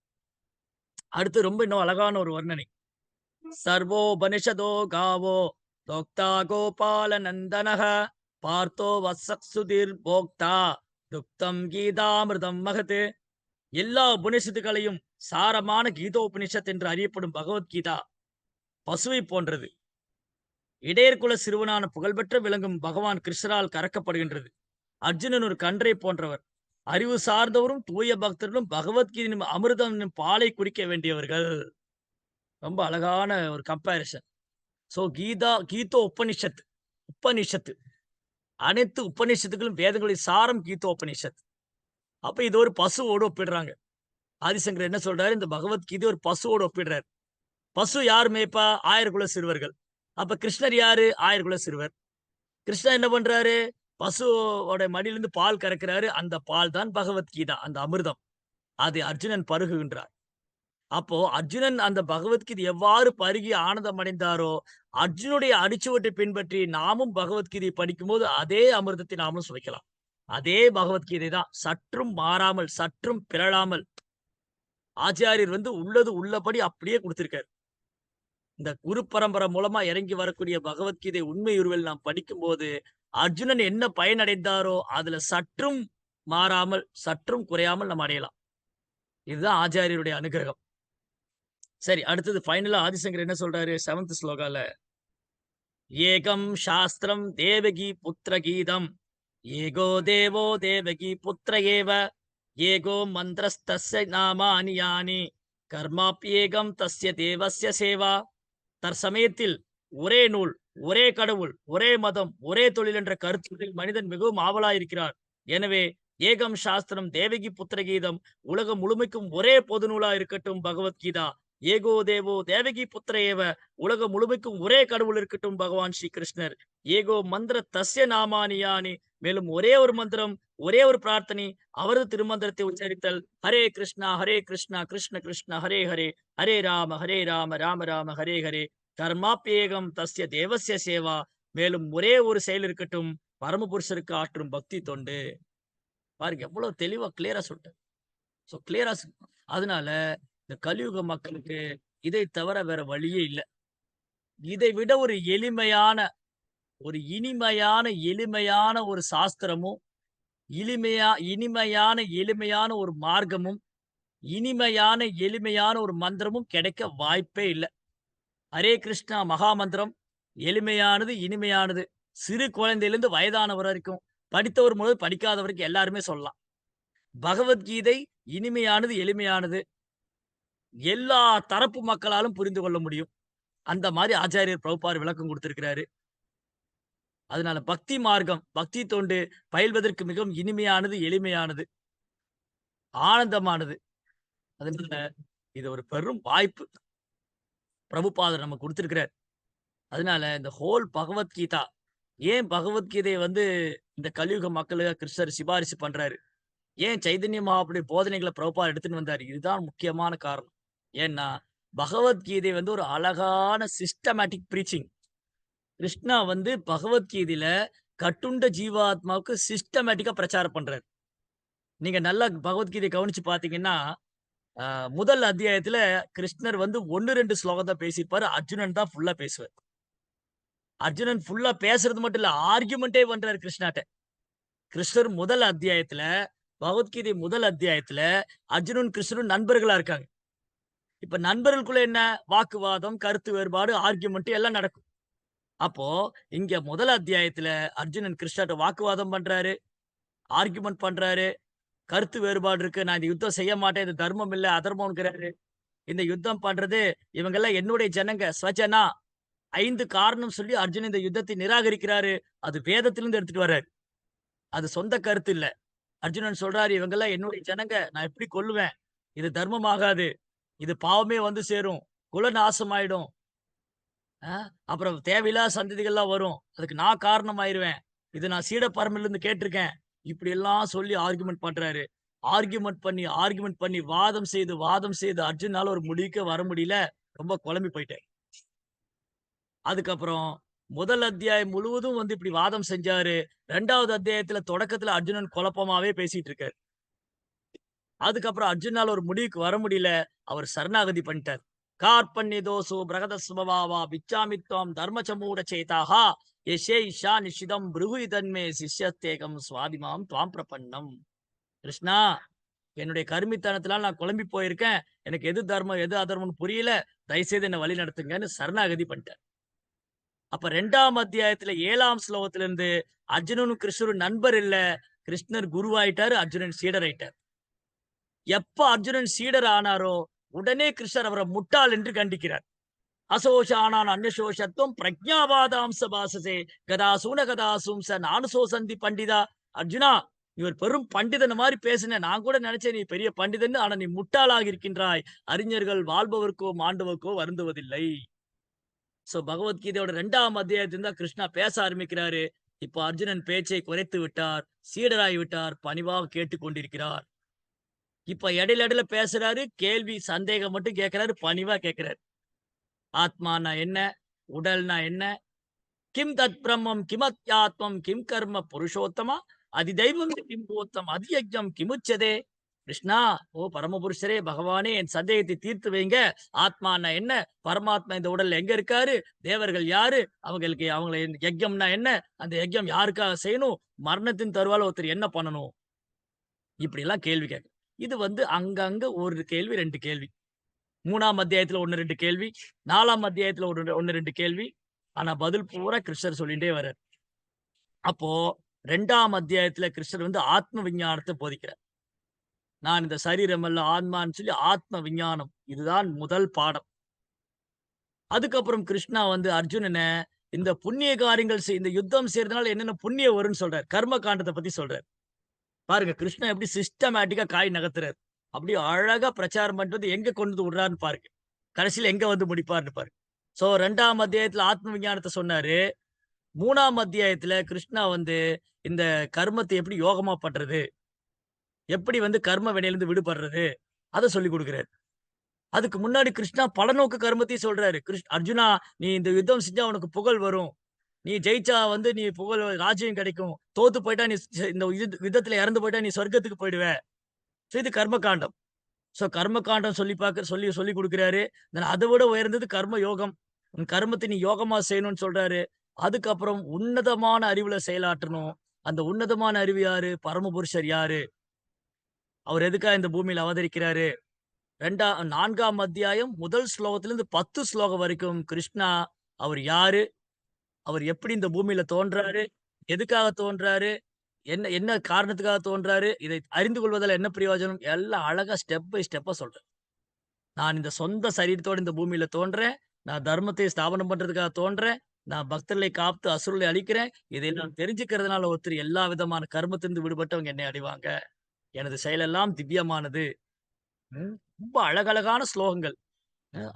அடுத்து ரொம்ப இன்னும் அழகான ஒரு வர்ணனை. சர்வோபனிஷதோ காவோ தோக்தா கோபால நந்தனः பார்த்தோ வத்சக்சுதிர் போக்தா துக்தம் கீதாமிர்தம் மகத். எல்லா உபனிஷத்துகளையும் சாரமான கீதோபனிஷத் என்று அறியப்படும் பகவத்கீதா பசுவை போன்றது. இடையர்குல சிறுவனான புகழ்பெற்ற விளங்கும் பகவான் கிருஷ்ணரால் கறக்கப்படுகின்றது. அர்ஜுனன் ஒரு கன்றை போன்றவர். அறிவு சார்ந்தவரும் தூய பக்தர்களும் பகவத்கீதையின் அமிர்தம் என்னும் பாலை குடிக்க வேண்டியவர்கள். ரொம்ப அழகான ஒரு கம்பேரிசன். சோ கீதோ உபனிஷத். உபனிஷத்து. அனைத்து உபநிஷத்துக்களும் வேதங்களின் சாரம் கீதோபனிஷத். அப்ப இது ஒரு பசுவோடு ஒப்பிடுறாங்க. ஆதிசங்கரர் என்ன சொல்றாரு? இந்த பகவத்கீதை ஒரு பசுவோடு ஒப்பிடுறார். பசு யார் மேய்ப்பா? ஆயர்குல சிறுவர்கள். அப்ப கிருஷ்ணர் யாரு? ஆயர்குல சிறுவர். கிருஷ்ணர் என்ன பண்றாரு? பசுவோட மடியிலிருந்து பால் கறக்கிறாரு. அந்த பால் தான் பகவத்கீதா. அந்த அமிர்தம். அதை அர்ஜுனன் பருகுகின்றார். அப்போ அர்ஜுனன் அந்த பகவத்கீதை எவ்வாறு பருகி ஆனந்தம் அடைந்தாரோ, அர்ஜுனுடைய அடிச்சுவட்டை பின்பற்றி நாமும் பகவத்கீதையை படிக்கும்போது அதே அமிர்தத்தை நாமும் சுவைக்கலாம். அதே பகவத்கீதை தான். சற்றும் மாறாமல், சற்றும் பிறழாமல் ஆச்சாரியர் உள்ளது உள்ளபடி அப்படியே குடுத்திருக்காரு. இந்த குரு பரம்பரை மூலமா இறங்கி வரக்கூடிய பகவத்கீதை உண்மை உருவில் நாம் படிக்கும்போது, அர்ஜுனன் என்ன பயனடைந்தாரோ, அதுல சற்றும் மாறாமல், சற்றும் குறையாமல் நம்ம அடையலாம். இதுதான் ஆச்சாரியருடைய அனுக்கிரகம். சரி, அடுத்தது ஃபைனலா ஆதிசங்கர் என்ன சொல்றாரு 7த் ஸ்லோகால, "ஏகம் சாஸ்திரம் தேவகி புத்திர கீதம், ஏகோ தேவோ தேவகி புத்திர ஏவ, ஏகோ மந்திரஸ்தஸ்ய நாமானி யானி, கர்மாப்யேகம் தஸ்ய தேவஸ்ய சேவா." தற்சமயத்தில் ஒரே நூல், ஒரே கடவுள், ஒரே மதம், ஒரே தொழில் என்ற கருத்துக்களில் மனிதன் மிகவும் ஆவலாயிருக்கிறார். எனவே ஏகம் சாஸ்திரம் தேவகி புத்திர கீதம் உலகம் முழுமைக்கும் ஒரே பொது நூலா இருக்கட்டும் பகவத்கீதா. ஏகோ தேவோ தேவகி புத்திர ஏவ உலகம் முழுமைக்கும் ஒரே கடவுள் இருக்கட்டும் பகவான் ஸ்ரீ கிருஷ்ணர். ஏகோ மந்திர தஸ்ய நாமானி யானி மேலும் ஒரே ஒரு மந்திரம், ஒரே ஒரு பிரார்த்தனை, அவரது திருமந்திரத்தை உச்சரித்தல். ஹரே கிருஷ்ணா கிருஷ்ண கிருஷ்ண ஹரே ஹரே, ஹரே ராம ராம ராம ஹரே ஹரே, கர்மாப்யேகம் தஸ்ய தேவஸ்ய சேவா. மேலும் ஒரே ஒரு செயல் இருக்கட்டும், பரமபுருஷருக்கு ஆற்றும் பக்தி தொண்டு. பாருங்க எவ்வளவு தெளிவா கிளியரா சொல்லிட்டார். சோ கிளியரா அதனால இந்த கலியுக மக்களுக்கு இதை தவிர வேற வழியே இல்ல. இதை விட ஒரு எளிமையான, ஒரு இனிமையான, எளிமையான ஒரு சாஸ்திரமும், இனிமையான, எளிமையான ஒரு மார்க்கமும், இனிமையான, எளிமையான ஒரு மந்திரமும் கிடைக்க வாய்ப்பே இல்ல. ஹரே கிருஷ்ணா மகா மந்திரம் எளிமையானது, இனிமையானது. சிறு குழந்தையிலிருந்து வயதானவர் வரைக்கும், படித்தவர் முதல் படிக்காதவர் வரைக்கும் எல்லாருமே சொல்லலாம். பகவத்கீதை இனிமையானது, எளிமையானது. எல்லா தரப்பு மக்களாலும் புரிந்து கொள்ள முடியும். அந்த மாரி ஆச்சாரியர் பிரபுபார் விளக்கம் குடுத்திருக்கிறாரு. அதனால பக்தி மார்க்கம், பக்தி தொண்டு பயில்வதற்கு மிகவும் இனிமையானது, எளிமையானது, ஆனந்தமானது. அதனால இது ஒரு பெரும் வாய்ப்பு. பிரபுபாதர் நமக்கு குடுத்திருக்கிறார். அதனால இந்த ஹோல் பகவத்கீதா ஏன் பகவத்கீதைய இந்த கலியுக மக்களுக்கு கிருஷ்ணர் சிபாரிசு பண்றாரு? ஏன் சைதன்ய மகாபுருடைய போதனைகள பிரபுபாதர் எடுத்துட்டு வந்தாரு? இதுதான் முக்கியமான காரணம். ஏன்னா, பகவத்கீதை ஒரு அழகான சிஸ்டமேட்டிக் பிரீச்சிங். கிருஷ்ணா பகவத்கீதையில கட்டுண்ட ஜீவாத்மாவுக்கு சிஸ்டமேட்டிக்கா பிரச்சாரம் பண்றாரு. நீங்க நல்லா பகவத்கீதைய கவனிச்சு பார்த்தீங்கன்னா, அ முதல் அத்தியாயத்துல கிருஷ்ணர் 1, 2 ஸ்லோகம் தான் பேசியிருப்பாரு. அர்ஜுனன் தான் ஃபுல்லா பேசுவார். அர்ஜுனன் ஃபுல்லா பேசுறது மட்டும் இல்ல, ஆர்கியுமென்ட்டே பண்றாரு கிருஷ்ணாட்ட. கிருஷ்ணர் முதல் அத்தியாயத்துல, பகவத்கீதை முதல் அத்தியாயத்துல அர்ஜுனன், கிருஷ்ணரும் நண்பர்களா இருக்காங்க. இப்ப நண்பர்களுக்குள்ள என்ன? வாக்குவாதம், கருத்து வேறுபாடு, ஆர்கியுமென்ட் எல்லாம் நடக்கும். அப்போ இங்க முதல் அத்தியாயத்துல அர்ஜுனன் கிருஷ்ணர்ட்ட வாக்குவாதம் பண்றாரு, ஆர்கியுமென்ட் பண்றாரு, கருத்து வேறுபாடு இருக்கு. நான் இந்த யுத்தம் செய்ய மாட்டேன். இது தர்மம் இல்ல, அதர்மம்ங்கிறாரு. இந்த யுத்தம் பண்றது இவங்கெல்லாம் என்னுடைய ஜனங்க, ஸ்வஜனா. 5 காரணம் சொல்லி அர்ஜுனன் இந்த யுத்தத்தை நிராகரிக்கிறாரு. அது வேதத்திலிருந்து எடுத்துட்டு வர்றாரு. அது சொந்த கருத்து இல்ல. அர்ஜுனன் சொல்றாரு, "இவங்கெல்லாம் என்னுடைய ஜனங்க. நான் எப்படி கொல்லுவேன்? இது தர்மமாகாது. இது பாவமே சேரும். குல நாசமாயிடும். அ அப்புறம் தேவையில்லாத சந்ததிகள்லாம் வரும். அதுக்கு நான் காரணமாயிருவேன். இது நான் சீட பரம்பரையிலிருந்து கேட்டுருக்கேன்." இப்படியெல்லாம் சொல்லி ஆர்கியுமென்ட் பண்றாரு. ஆர்கியுமென்ட் பண்ணி வாதம் செய்து அர்ஜுனால ஒரு முடிவுக்கே வர முடியல. ரொம்ப குழம்பி போயிட்டாரு. அதுக்கப்புறம் முதல் அத்தியாயம் முழுவதும் இப்படி வாதம் செஞ்சாரு. 2வது அத்தியாயத்துல தொடக்கத்துல அர்ஜுனன் குழப்பமாவே பேசிட்டு இருக்காரு. அதுக்கப்புறம் அர்ஜுனால ஒரு முடிவுக்கு வர முடியல. அவர் சரணாகதி பண்ணிட்டார். "கார்பண்யதோசோ பிரகதஸ்வபாவா பிச்சாமித்வம் தர்மசமூட சேதாஹா யசே இஷா நிஷிதம் ப்ருகு இதன்மே சிஷ்யத்தேகம் சுவாதிமாம் துவாம் பிரபன்னம்." கிருஷ்ணா, என்னுடைய கருமித்தனத்தினால நான் குழம்பி போயிருக்கேன். எனக்கு எது தர்மம், எது அதர்மம்னு புரியல. தயவுசெய்து என்ன வழி நடத்துங்கன்னு சரணாகதி பண்ணிட்டார். அப்ப 2ஆம் அத்தியாயத்துல 7ஆம் ஸ்லோகத்திலிருந்து அர்ஜுனனும் கிருஷ்ணரும் நண்பர் இல்ல. கிருஷ்ணர் குருவாயிட்டாரு. அர்ஜுனன் சீடர் ஆயிட்டார். எப்ப அர்ஜுனன் சீடர் ஆனாரோ, உடனே கிருஷ்ணர் அவர முட்டாள் என்று கண்டிக்கிறார். "அசோஷானான் அன்யசோஷத்துவம் பிரஜ்ஞாவாதாம்ச பாசசே கதாசூன கதாசூம்ச நானுசோசந்தி பண்டிதா." அர்ஜுனா, நீ ஒரு பெரும் பண்டிதன் மாரி பேசின. நான் கூட நினைச்சேன் நீ பெரிய பண்டிதன்னு. ஆனா நீ முட்டாளாகி இருக்கின்றாய். அறிஞர்கள் வாழ்பவர்க்கோ மாண்டவர்க்கோ வருந்துவதில்லை. சோ பகவத்கீதையோட 2ஆம் அத்தியாயத்துல தான் கிருஷ்ணா பேச ஆரம்பிக்கிறாரு. இப்போ அர்ஜுனன் பேச்சை குறைத்து விட்டார். சீடராகி விட்டார். பணிவாக கேட்டுக் கொண்டிருக்கிறார். இப்ப இடையில இடையில பேசுறாரு. கேள்வி சந்தேகம் மட்டும் கேட்கிறாரு. பணிவா கேட்கிறாரு. ஆத்மான்னா என்ன? உடல்னா என்ன? கிம் தத் பிரம்மம் கிமத்யாத்மம் கிம் கர்ம புருஷோத்தமா அதிதைவம் கிம்போத்தம் அதியஜ்ஞம் கிமுச்சதே. கிருஷ்ணா, ஓ பரமபுருஷரே, பகவானே, என் சந்தேகத்தை தீர்த்து வைங்க. ஆத்மான்னா என்ன? பரமாத்மா இந்த உடல்ல எங்க இருக்காரு? தேவர்கள் யாரு? அவங்களுக்கு அவங்கள யஜ்ஞம்னா என்ன? அந்த யஜ்ஞம் யாருக்காக செய்யணும்? மரணத்தின் தருவால ஒருத்தர் என்ன பண்ணணும்? இப்படியெல்லாம் கேள்வி கேட்க. இது வந்து அங்கங்க 1 கேள்வி, 2 கேள்வி. 3ஆம் அத்தியாயத்துல 1, 2 கேள்வி. 4ஆம் அத்தியாயத்துல 1, 2 கேள்வி. ஆனா பதில் பூரா கிருஷ்ணர் சொல்லிட்டே வர்றார். அப்போ 2ஆம் அத்தியாயத்துல கிருஷ்ணர் வந்து ஆத்ம விஞ்ஞானத்த போதிக்கிறார். நான் இந்த சரீரம் அல்ல ஆன்மான்னு சொல்லி ஆத்ம விஞ்ஞானம். இதுதான் முதல் பாடம். அதுக்கப்புறம் கிருஷ்ணா வந்து அர்ஜுனன இந்த புண்ணிய காரியங்கள் இந்த யுத்தம் செய்றதுனால என்னென்ன புண்ணியம் வரும்ன்னு சொல்றார். கர்ம காண்டத்த பத்தி சொல்றார். பாருங்க கிருஷ்ணா எப்படி சிஸ்டமேட்டிக்கா காய் நகர்த்துறாரு. அப்படியே அழகா பிரச்சாரம் பண்ணிட்டு வந்து எங்க கொண்டு வந்து விடுறார்ன்னு பாருங்க. கடைசியில எங்க வந்து முடிப்பார்ன்னு பாருங்க. 2ஆம் அத்தியாயத்துல ஆத்ம விஞ்ஞானத்த சொன்னாரு. 3ஆம் அத்தியாயத்துல கிருஷ்ணா வந்து இந்த கர்மத்த எப்படி யோகமா பண்றது? எப்படி வந்து கர்ம வினையிலிருந்து விடுபடுறது? அத சொல்லிக் குடுக்குறாரு. அதுக்கு முன்னாடி கிருஷ்ணா பலநோக்கு கர்மத்தையும் சொல்றாரு. அர்ஜுனா, நீ இந்த யுத்தம் செஞ்சா உனக்கு புகழ் வரும். நீ ஜெயிச்சா வந்து நீ புகழ் ராஜ்யம் கிடைக்கும். தோத்து போயிட்டா நீ இந்த யுத்தத்துல இறந்து போயிட்டா நீ சொர்க்கத்துக்கு போயிடுவ. இது கர்ம காண்டம். கர்ம காண்டம் சொல்லிக் குடுக்குறாரு. அத விட உயர்ந்தது கர்ம யோகம். உன் கர்மத்த நீ யோகமா செய்யணும்னு சொல்றாரு. அதுக்கப்புறம் உன்னதமான அறிவுல செயலாற்றணும். அந்த உன்னதமான அறிவு யாரு? பரமபுருஷர் யாரு? அவர் எதுக்காக இந்த பூமியில அவதரிக்கிறாரு? 4ஆம் அத்தியாயம் முதல் ஸ்லோகத்திலிருந்து 10 ஸ்லோகம் வரைக்கும் கிருஷ்ணா அவர் யாரு? அவர் எப்படி இந்த பூமியில தோன்றாரு? எதுக்காக தோன்றாரு? என்ன என்ன காரணத்துக்காக தோன்றாரு? இதை அறிந்து கொள்வதால என்ன பிரயோஜனம்? எல்லாம் அழகா ஸ்டெப் பை ஸ்டெப்பா சொல்றாரு. நான் இந்த சொந்த சரீரத்தோட இந்த பூமியில தோன்றேன். நான் தர்மத்தை ஸ்தாபனம் பண்றதுக்காக தோன்றேன். நான் பக்தர்களை காத்து அசுரர்களை அழிக்கிறேன். இதையெல்லாம் தெரிஞ்சுக்கிறதுனால ஒருத்தர் எல்லா விதமான கர்மத்திலிருந்து விடுபட்டவங்க என்னை அடைவாங்க. எனது செயலெல்லாம் திவ்யமானது. ம். ரொம்ப அழகழகான ஸ்லோகங்கள்.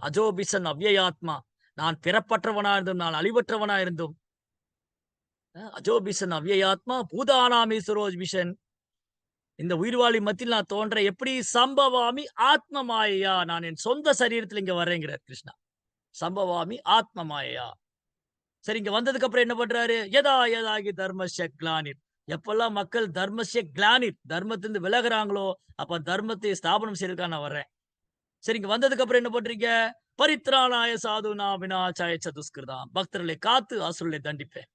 அஜோபிசன் அவ்யயாத்மா. நான் பிறப்பற்றவனா இருந்தும், நான் அழிவற்றவனா இருந்தும், அஜோபிசன் அவ்யயாத்மா பூதானாம் ஈஸ்வரோஜ்பிஷன். இந்த உயிர்வாழி மத்தியில் நான் தோன்றேன். எப்படி சம்பவாமி ஆத்ம மாயையா. நான் என் சொந்த சரீரத்துல இங்க வர்றேங்கிறார் கிருஷ்ணா. சம்பவாமி ஆத்ம மாயையா. சரி, இங்க வந்ததுக்கு அப்புறம் என்ன பண்றாரு? யதா யதாகி தர்மஸ்ய கிளானிர். எப்பல்லாம் மக்கள் தர்மஸ்ய கிளானிர் தர்மத்திலிருந்து விலகுறாங்களோ, அப்ப தர்மத்தை ஸ்தாபனம் செய்யறதுக்காக நான் வர்றேன். சரி, இங்க வந்ததுக்கு அப்புறம் என்ன பண்றீங்க? பரித்ராணாய சாதுனா விநாசாய சதுஷ்கிருதாம். பக்தர்களை காத்து அசுரர்களை தண்டிப்பேன்.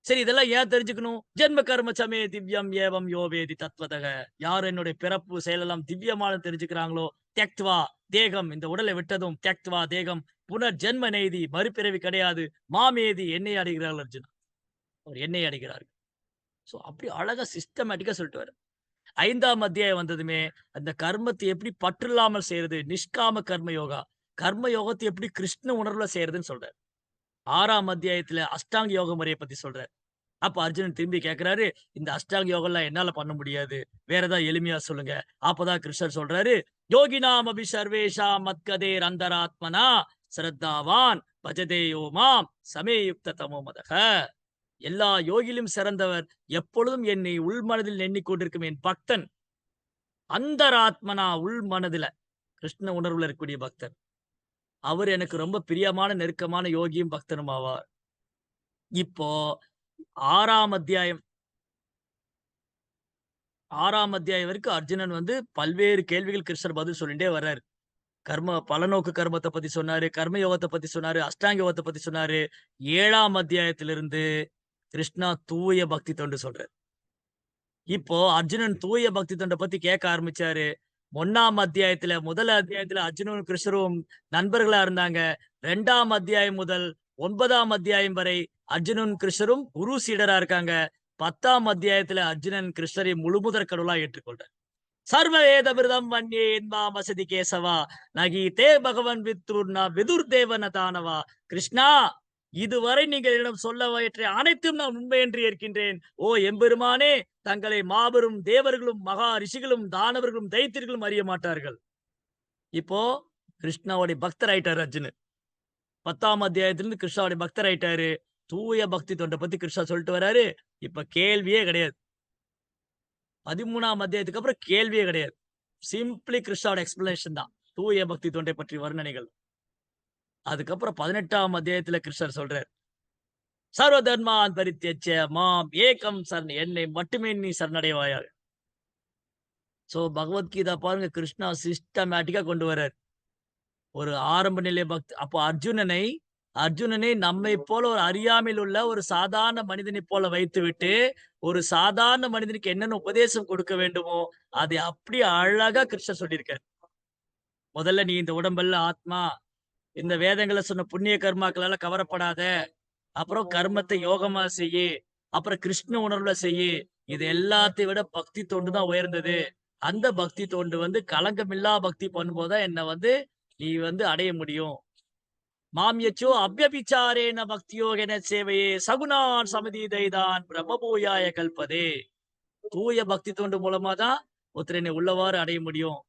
சரி, இதெல்லாம் ஏன் தெரிஞ்சுக்கணும்? ஜென்ம கர்ம சமே திவ்யம் ஏவம் யோ வேதி தத்வதக. யார் என்னுடைய பிறப்பு செயலெல்லாம் திவ்யமானது தெரிஞ்சுக்கிறாங்களோ, தியக்த்வா தேகம், இந்த உடலை விட்டதும் தியக்த்வா தேகம் புனர் ஜென்ம நெய்தி, மறுபிறவி கிடையாது. மாமேதி என்னை அடைகிறார்கள் அர்ஜுனா. அவர் என்னை அடைகிறார்கள். அப்படி அழகா சிஸ்டமேட்டிக்கா சொல்லிட்டு வர்றாரு. 5ஆம் அத்தியாயம் வந்ததுமே, அந்த கர்மத்தை எப்படி பற்றில்லாமல் செய்றது? நிஷ்காம கர்ம யோகா. கர்ம யோகத்தை எப்படி கிருஷ்ண உணர்வுல செய்றதுன்னு சொல்றாரு. 6ஆம் அத்தியாயத்துல அஷ்டாங்க யோக முறைய பத்தி சொல்றாரு. அப்ப அர்ஜுனன் திரும்பி கேட்கிறாரு, "இந்த அஷ்டாங்க யோகம்லாம் என்னால பண்ண முடியாது. வேற ஏதாவது எளிமையா சொல்லுங்க." அப்பதான் கிருஷ்ணர் சொல்றாரு, "யோகினாம் அபி சர்வேஷாம் மத்கதேர் அந்தராத்மனா ஸ்ரத்தாவான் பஜதே யோ மாம் சமே யுக்த தமோ மதக." எல்லா யோகியிலும் சிறந்தவர், எப்பொழுதும் என்னை உள்மனதில் எண்ணிக்கொண்டிருக்கும் என் பக்தன். அந்தராத்மனா உள் மனதில கிருஷ்ண உணர்வுல இருக்கக்கூடிய பக்தர். அவர் எனக்கு ரொம்ப பிரியமான, நெருக்கமான யோகியும் பக்தனும் ஆவார். இப்போ 6ஆம் அத்தியாயம் 6ஆம் அத்தியாயம் வரைக்கும் அர்ஜுனன் வந்து பல்வேறு கேள்விகள் கிருஷ்ணர் பதில் சொல்லிட்டே வர்றாரு. பலநோக்கு கர்மத்த பத்தி சொன்னாரு, கர்ம யோகத்த பத்தி சொன்னாரு, அஷ்டாங்க யோகத்த பத்தி சொன்னாரு. 7ஆம் அத்தியாயத்திலிருந்து கிருஷ்ணா தூய பக்தி தொண்டு சொல்றாரு. இப்போ அர்ஜுனன் தூய பக்தி தொண்ட பத்தி கேட்க ஆரம்பிச்சாரு. 1ஆம் அத்தியாயத்துல முதல் அத்தியாயத்துல அர்ஜுனனும் கிருஷ்ணரும் நண்பர்களா இருந்தாங்க. 2ஆம் அத்தியாயம் முதல் 9ஆம் அத்தியாயம் வரை அர்ஜுனனும் கிருஷ்ணரும் குரு சீடரா இருக்காங்க. 10ஆம் அத்தியாயத்துல அர்ஜுனன் கிருஷ்ணரை முழுமுதற் கடவுளா ஏற்றுக்கொள்றார். சர்வ வேத விருதம் வன்யே என்மாம் வசதி கேசவா நகி தே பகவன் வித்துர்னா விதுர் தேவன தானவா. கிருஷ்ணா, இதுவரை நீங்கள் என்னிடம் சொல்லவற்றை அனைத்தும் நான் உண்மை என்று ஏற்கின்றேன். ஓ எம்பெருமானே, தங்களை மாபெரும் தேவர்களும் மகா ரிஷிகளும் தானவர்களும் தைத்தியர்களும் அறிய மாட்டார்கள். இப்போ கிருஷ்ணாவுடைய பக்தர் ஆயிட்டாரு அர்ஜுனன். 10ஆம் அத்தியாயத்திலிருந்து கிருஷ்ணாவுடைய பக்தர் ஆயிட்டாரு. தூய பக்தி தொண்ட பத்தி கிருஷ்ணா சொல்லிட்டு வராரு. இப்ப கேள்வியே கிடையாது. 13ஆம் அத்தியாயத்துக்கு அப்புறம் கேள்வியே கிடையாது. சிம்பிளி கிருஷ்ணாவோட எக்ஸ்பிளனேஷன் தான். தூய பக்தி தொண்டை பற்றி வர்ணனைகள். அதுக்கப்புறம் 18ஆம் அத்தியாயத்துல கிருஷ்ணர் சொல்றார். சர்வ தர்மான் பரித்யஜ்ய மாம் ஏகம் சரண், என்னை மட்டுமே நீ சரணடைவாயாக. சோ பகவத்கீதா பாருங்க, கிருஷ்ணா சிஸ்டமேட்டிக்கா கொண்டு வர்றார். ஒரு ஆரம்ப நிலை பக்தி. அப்போ அர்ஜுனனை நம்மை போல ஒரு அறியாமையில் உள்ள ஒரு சாதாரண மனிதனைப் போல வைத்துவிட்டு, ஒரு சாதாரண மனிதனுக்கு என்னென்ன உபதேசம் கொடுக்க வேண்டுமோ, அதை அப்படியே அழகா கிருஷ்ணர் சொல்லியிருக்கார். முதல்ல நீ இந்த உடம்பல்ல ஆத்மா. இந்த வேதங்கள்ல சொன்ன புண்ணிய கர்மாக்களால கவரப்படாத. அப்புறம் கர்மத்தை யோகமா செய்யி. அப்புறம் கிருஷ்ண உணர்வுல செய்யி. இது எல்லாத்தையும் விட பக்தி தொண்டு தான் உயர்ந்தது. அந்த பக்தி தொண்டு களங்கமில்லா பக்தி பண்ணும்போது தான் என்ன நீ அடைய முடியும். மாம்யச்சோ அவ்யபிச்சாரேன பக்தியோகென சேவையே சகுணான் சமதீதைதான் பிரம்மபூயாய கல்பதே. தூய பக்தி தொண்டு மூலமா தான் ஒருத்தர் என்னை உள்ளவாறு அடைய முடியும்.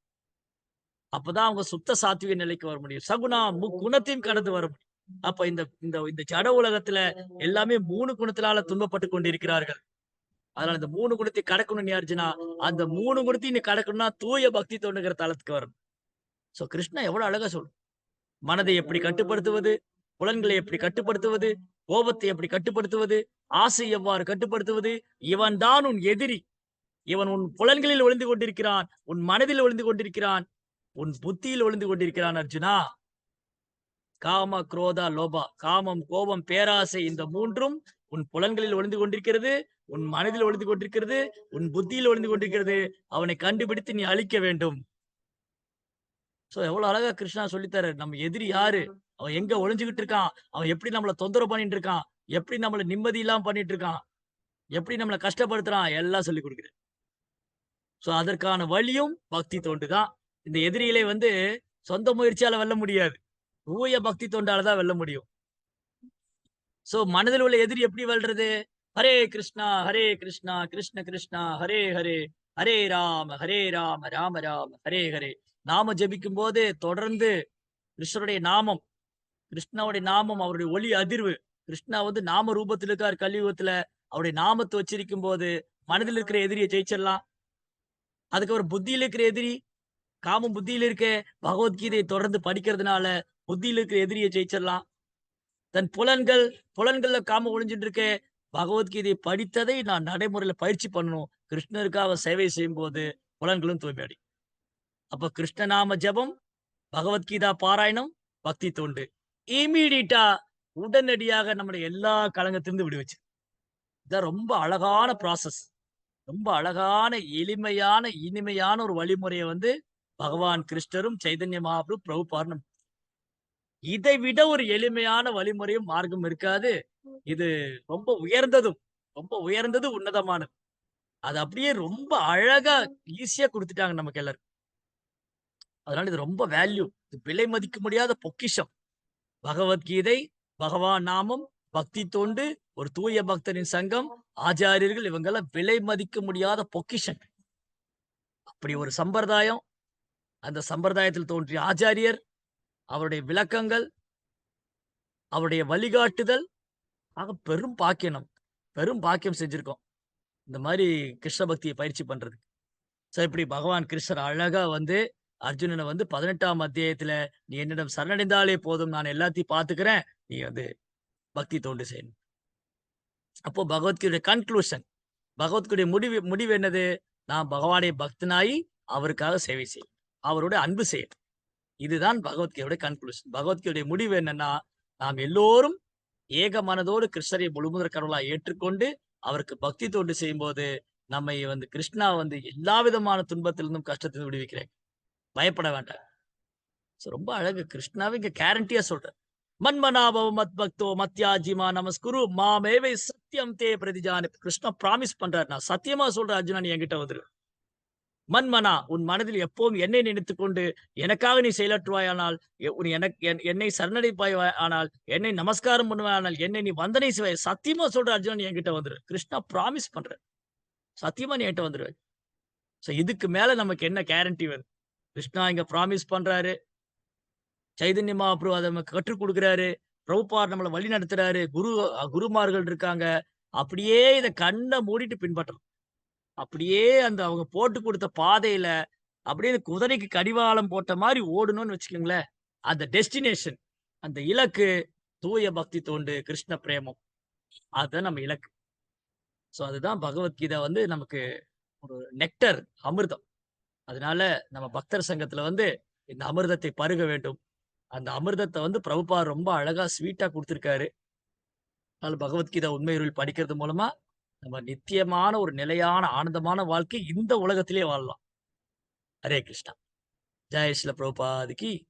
அப்பதான் அவங்க சுத்த சாத்விக நிலைக்கு வர முடியும். சகுணா முக்குணத்தையும் கடந்து வர முடியும். அப்ப இந்த இந்த இந்த ஜட உலகத்துல எல்லாமே 3 குணத்தினால துன்பப்பட்டு கொண்டிருக்கிறார்கள். அதனால இந்த 3 குணத்தை கடக்கணும்னு அர்ஜுனா, அந்த 3 குணத்தையும் நீ கடக்கணும்னா தூய பக்தி தொண்டுங்கிற தளத்துக்கு வரணும். சோ கிருஷ்ணா எவ்வளவு அழகா சொல்லும். மனதை எப்படி கட்டுப்படுத்துவது, புலன்களை எப்படி கட்டுப்படுத்துவது, கோபத்தை எப்படி கட்டுப்படுத்துவது, ஆசை எவ்வாறு கட்டுப்படுத்துவது. இவன் தான் உன் எதிரி. இவன் உன் புலன்களில் ஒளிந்து கொண்டிருக்கிறான், உன் மனதில் ஒளிந்து கொண்டிருக்கிறான், உன் புத்தியில் ஒளிந்து கொண்டிருக்கிறான் அர்ஜுனா. காம, குரோதா, லோபா. காமம், கோபம், பேராசை, இந்த 3ம் உன் புலன்களில் ஒளிந்து கொண்டிருக்கிறது, உன் மனதில் ஒளிந்து கொண்டிருக்கிறது, உன் புத்தியில் ஒளிந்து கொண்டிருக்கிறது. அவனை கண்டுபிடித்து நீ அழிக்க வேண்டும். சோ எவ்வளவு அழகா கிருஷ்ணா சொல்லித்தராரு. நம்ம எதிரி யாரு? அவன் எங்க ஒளிஞ்சுகிட்டு இருக்கான்? அவன் எப்படி நம்மள தொந்தரவு பண்ணிட்டு இருக்கான்? எப்படி நம்மள நிம்மதி இல்லாம பண்ணிட்டு இருக்கான்? எப்படி நம்மள கஷ்டப்படுத்துறான்? எல்லாம் சொல்லிக் குடுக்குறாரு. சோ அதற்கான வழியும் பக்தி தொண்டு தான். இந்த எதிரிகளை சொந்த முயற்சியால வெல்ல முடியாது. தூய பக்தி தொண்டால தான் வெல்ல முடியும். சோ மனதில் உள்ள எதிரி எப்படி வெல்றது? ஹரே கிருஷ்ணா, ஹரே கிருஷ்ணா, கிருஷ்ண கிருஷ்ணா, ஹரே ஹரே, ஹரே ராம, ஹரே ராம, ராம ராம, ஹரே ஹரே. நாம ஜெபிக்கும்போது தொடர்ந்து கிருஷ்ணருடைய நாமம், கிருஷ்ணாவுடைய நாமம், அவருடைய ஒலி அதிர்வு. கிருஷ்ணா நாம ரூபத்தில் இருக்கார் கலியுகத்துல. அவருடைய நாமத்தை உச்சரிக்கும்போது மனதில் இருக்கிற எதிரியை ஜெயிச்சிடலாம். அதுக்கப்புறம் புத்தியில இருக்கிற எதிரி, காமம் புத்தியில இருக்கே, பகவத்கீதையை தொடர்ந்து படிக்கிறதுனால புத்தியில இருக்கிற எதிரியை ஜெயிச்சிடலாம். தன் புலன்கள்ல காமம் ஒளிஞ்சுட்டு இருக்கே, பகவத்கீதையை படித்ததை நான் நடைமுறையில பயிற்சி பண்ணணும். கிருஷ்ணருக்காக சேவை செய்யும்போது புலன்களும் தூய்மையடையும். அப்ப கிருஷ்ணநாம ஜெபம், பகவத்கீதா பாராயணம், பக்தி தொண்டு. இம்மீடியட்டா உடனடியாக நம்முடைய எல்லா களங்கத்திலிருந்து விடுவிச்சு. இதான் ரொம்ப அழகான ப்ராசஸ். ரொம்ப அழகான, எளிமையான, இனிமையான ஒரு வழிமுறைய பகவான் கிருஷ்ணரும், சைதன்ய மகாபிரபு, பிரபுபாதரும். இதை விட ஒரு எளிமையான வழிமுறையும் மார்க்கம் இருக்காது. இது ரொம்ப உயர்ந்ததும், ரொம்ப உயர்ந்தது, உன்னதமானது. அது அப்படியே ரொம்ப அழகா, ஈஸியா குடுத்துட்டாங்க நமக்கு எல்லாருக்கும். அதனால இது ரொம்ப வேல்யூ. இது விலை மதிக்க முடியாத பொக்கிஷம். பகவத்கீதை, பகவான் நாமம், பக்தி தொண்டு, ஒரு தூய பக்தரின் சங்கம், ஆச்சாரியர்கள், இவங்கெல்லாம் விலை மதிக்க முடியாத பொக்கிஷம். அப்படி ஒரு சம்பிரதாயம், அந்த சம்பிரதாயத்தில் தோன்றிய ஆச்சாரியர், அவருடைய விளக்கங்கள், அவருடைய வழிகாட்டுதல், பெரும் பாக்கியம் நமக்கு. பெரும் பாக்கியம் செஞ்சிருக்கோம். இந்த மாரி கிருஷ்ண பக்தியை பயிற்சி பண்றதுக்கு. சோ இப்படி பகவான் கிருஷ்ணர் அழகா அர்ஜுனன 18ஆம் அத்தியாயத்துல, "நீ என்னிடம் சரணடைந்தாலே போதும். நான் எல்லாத்தையும் பார்த்துக்கிறேன். நீ பக்தி தொண்டு செய்யணும்." அப்போ பகவத்கீதையுடைய கன்க்ளூஷன், பகவத்கீதையுடைய முடிவு என்னது? நான் பகவானுடைய பக்தனாயி அவருக்காக சேவை செய்யணும். அவரோட அன்பு செய்யணும். இதுதான் பகவத்கீதையுடைய கன்க்ளூஷன். பகவத்கீதையுடைய முடிவு என்னன்னா, நாம் எல்லோரும் ஏக மனதோடு கிருஷ்ணரை முழுமுதற் கடவுளாய் ஏற்றுக்கொண்டு, அவருக்கு பக்தி தொண்டு செய்யும்போது, நம்மை கிருஷ்ணா எல்லா விதமான துன்பத்திலிருந்தும், கஷ்டத்திலிருந்தும் விடுவிக்கிறார். பயப்பட வேண்டாம். ரொம்ப அழகு. கிருஷ்ணாவே இங்க கேரண்டியா சொல்றார். மன்மனாபவ மத்பக்தோ மத்யாஜிமா நமஸ்குரு மாமேவை சத்தியம் தே பிரதிஜானி. கிருஷ்ணா பிராமிஸ் பண்றார். நான் சத்தியமா சொல்றேன் அர்ஜுனா, நீ என்கிட்ட வந்துரு. மன்மனா, உன் மனதில் எப்பவும் என்னை நினைத்துக் கொண்டு எனக்காக நீ செயலாற்றுவாயானால், என்னை சரணடைப்பாய் ஆனால், என்னை நமஸ்காரம் பண்ணுவாயானால், என்னை நீ வந்தனை செய்வாய். சத்தியமா சொல்ற அர்ஜுனா, நீ என்கிட்ட வந்துரு. கிருஷ்ணா பிராமிஸ் பண்ற. சத்தியமா நீ என்கிட்ட வந்துருவ. சோ இதுக்கு மேல நமக்கு என்ன கேரண்டி வருது? கிருஷ்ணா இங்க பிராமிஸ் பண்றாரு. சைதன்ய மகாபிரபு அத நமக்கு கற்றுக் குடுக்குறாரு. பிரபுபாத் நம்மள வழி நடத்துறாரு. குருமார்கள் இருக்காங்க. அப்படியே இத கண்ண மூடிட்டு பின்பற்றணும். அப்படியே அவங்க போட்டு குடுத்த பாதையில அப்படியே குதிரைக்கு கடிவாளம் போட்ட மாரி ஓடணும்னு வச்சுக்கோங்களேன். அந்த டெஸ்டினேஷன், அந்த இலக்கு தூய பக்தி தொண்டு, கிருஷ்ண பிரேமம். அதுதான் நம்ம இலக்கு. அதுதான் பகவத்கீதை வந்து நமக்கு ஒரு நெக்டர், அமிர்தம். அதனால நம்ம பக்தர் சங்கத்துல வந்து இந்த அமிர்தத்தை பருக வேண்டும். அந்த அமிர்தத்த வந்து பிரபுபாத் ரொம்ப அழகா ஸ்வீட்டா குடுத்திருக்காரு. அதனால பகவத்கீதை உண்மை இருள் படிக்கிறது மூலமா, நம்ம நித்தியமான ஒரு நிலையான ஆனந்தமான வாழ்க்கை இந்த உலகத்திலே வாழலாம். ஹரே கிருஷ்ணா. ஜெய் ஸ்ரீல பிரபுபாத் கி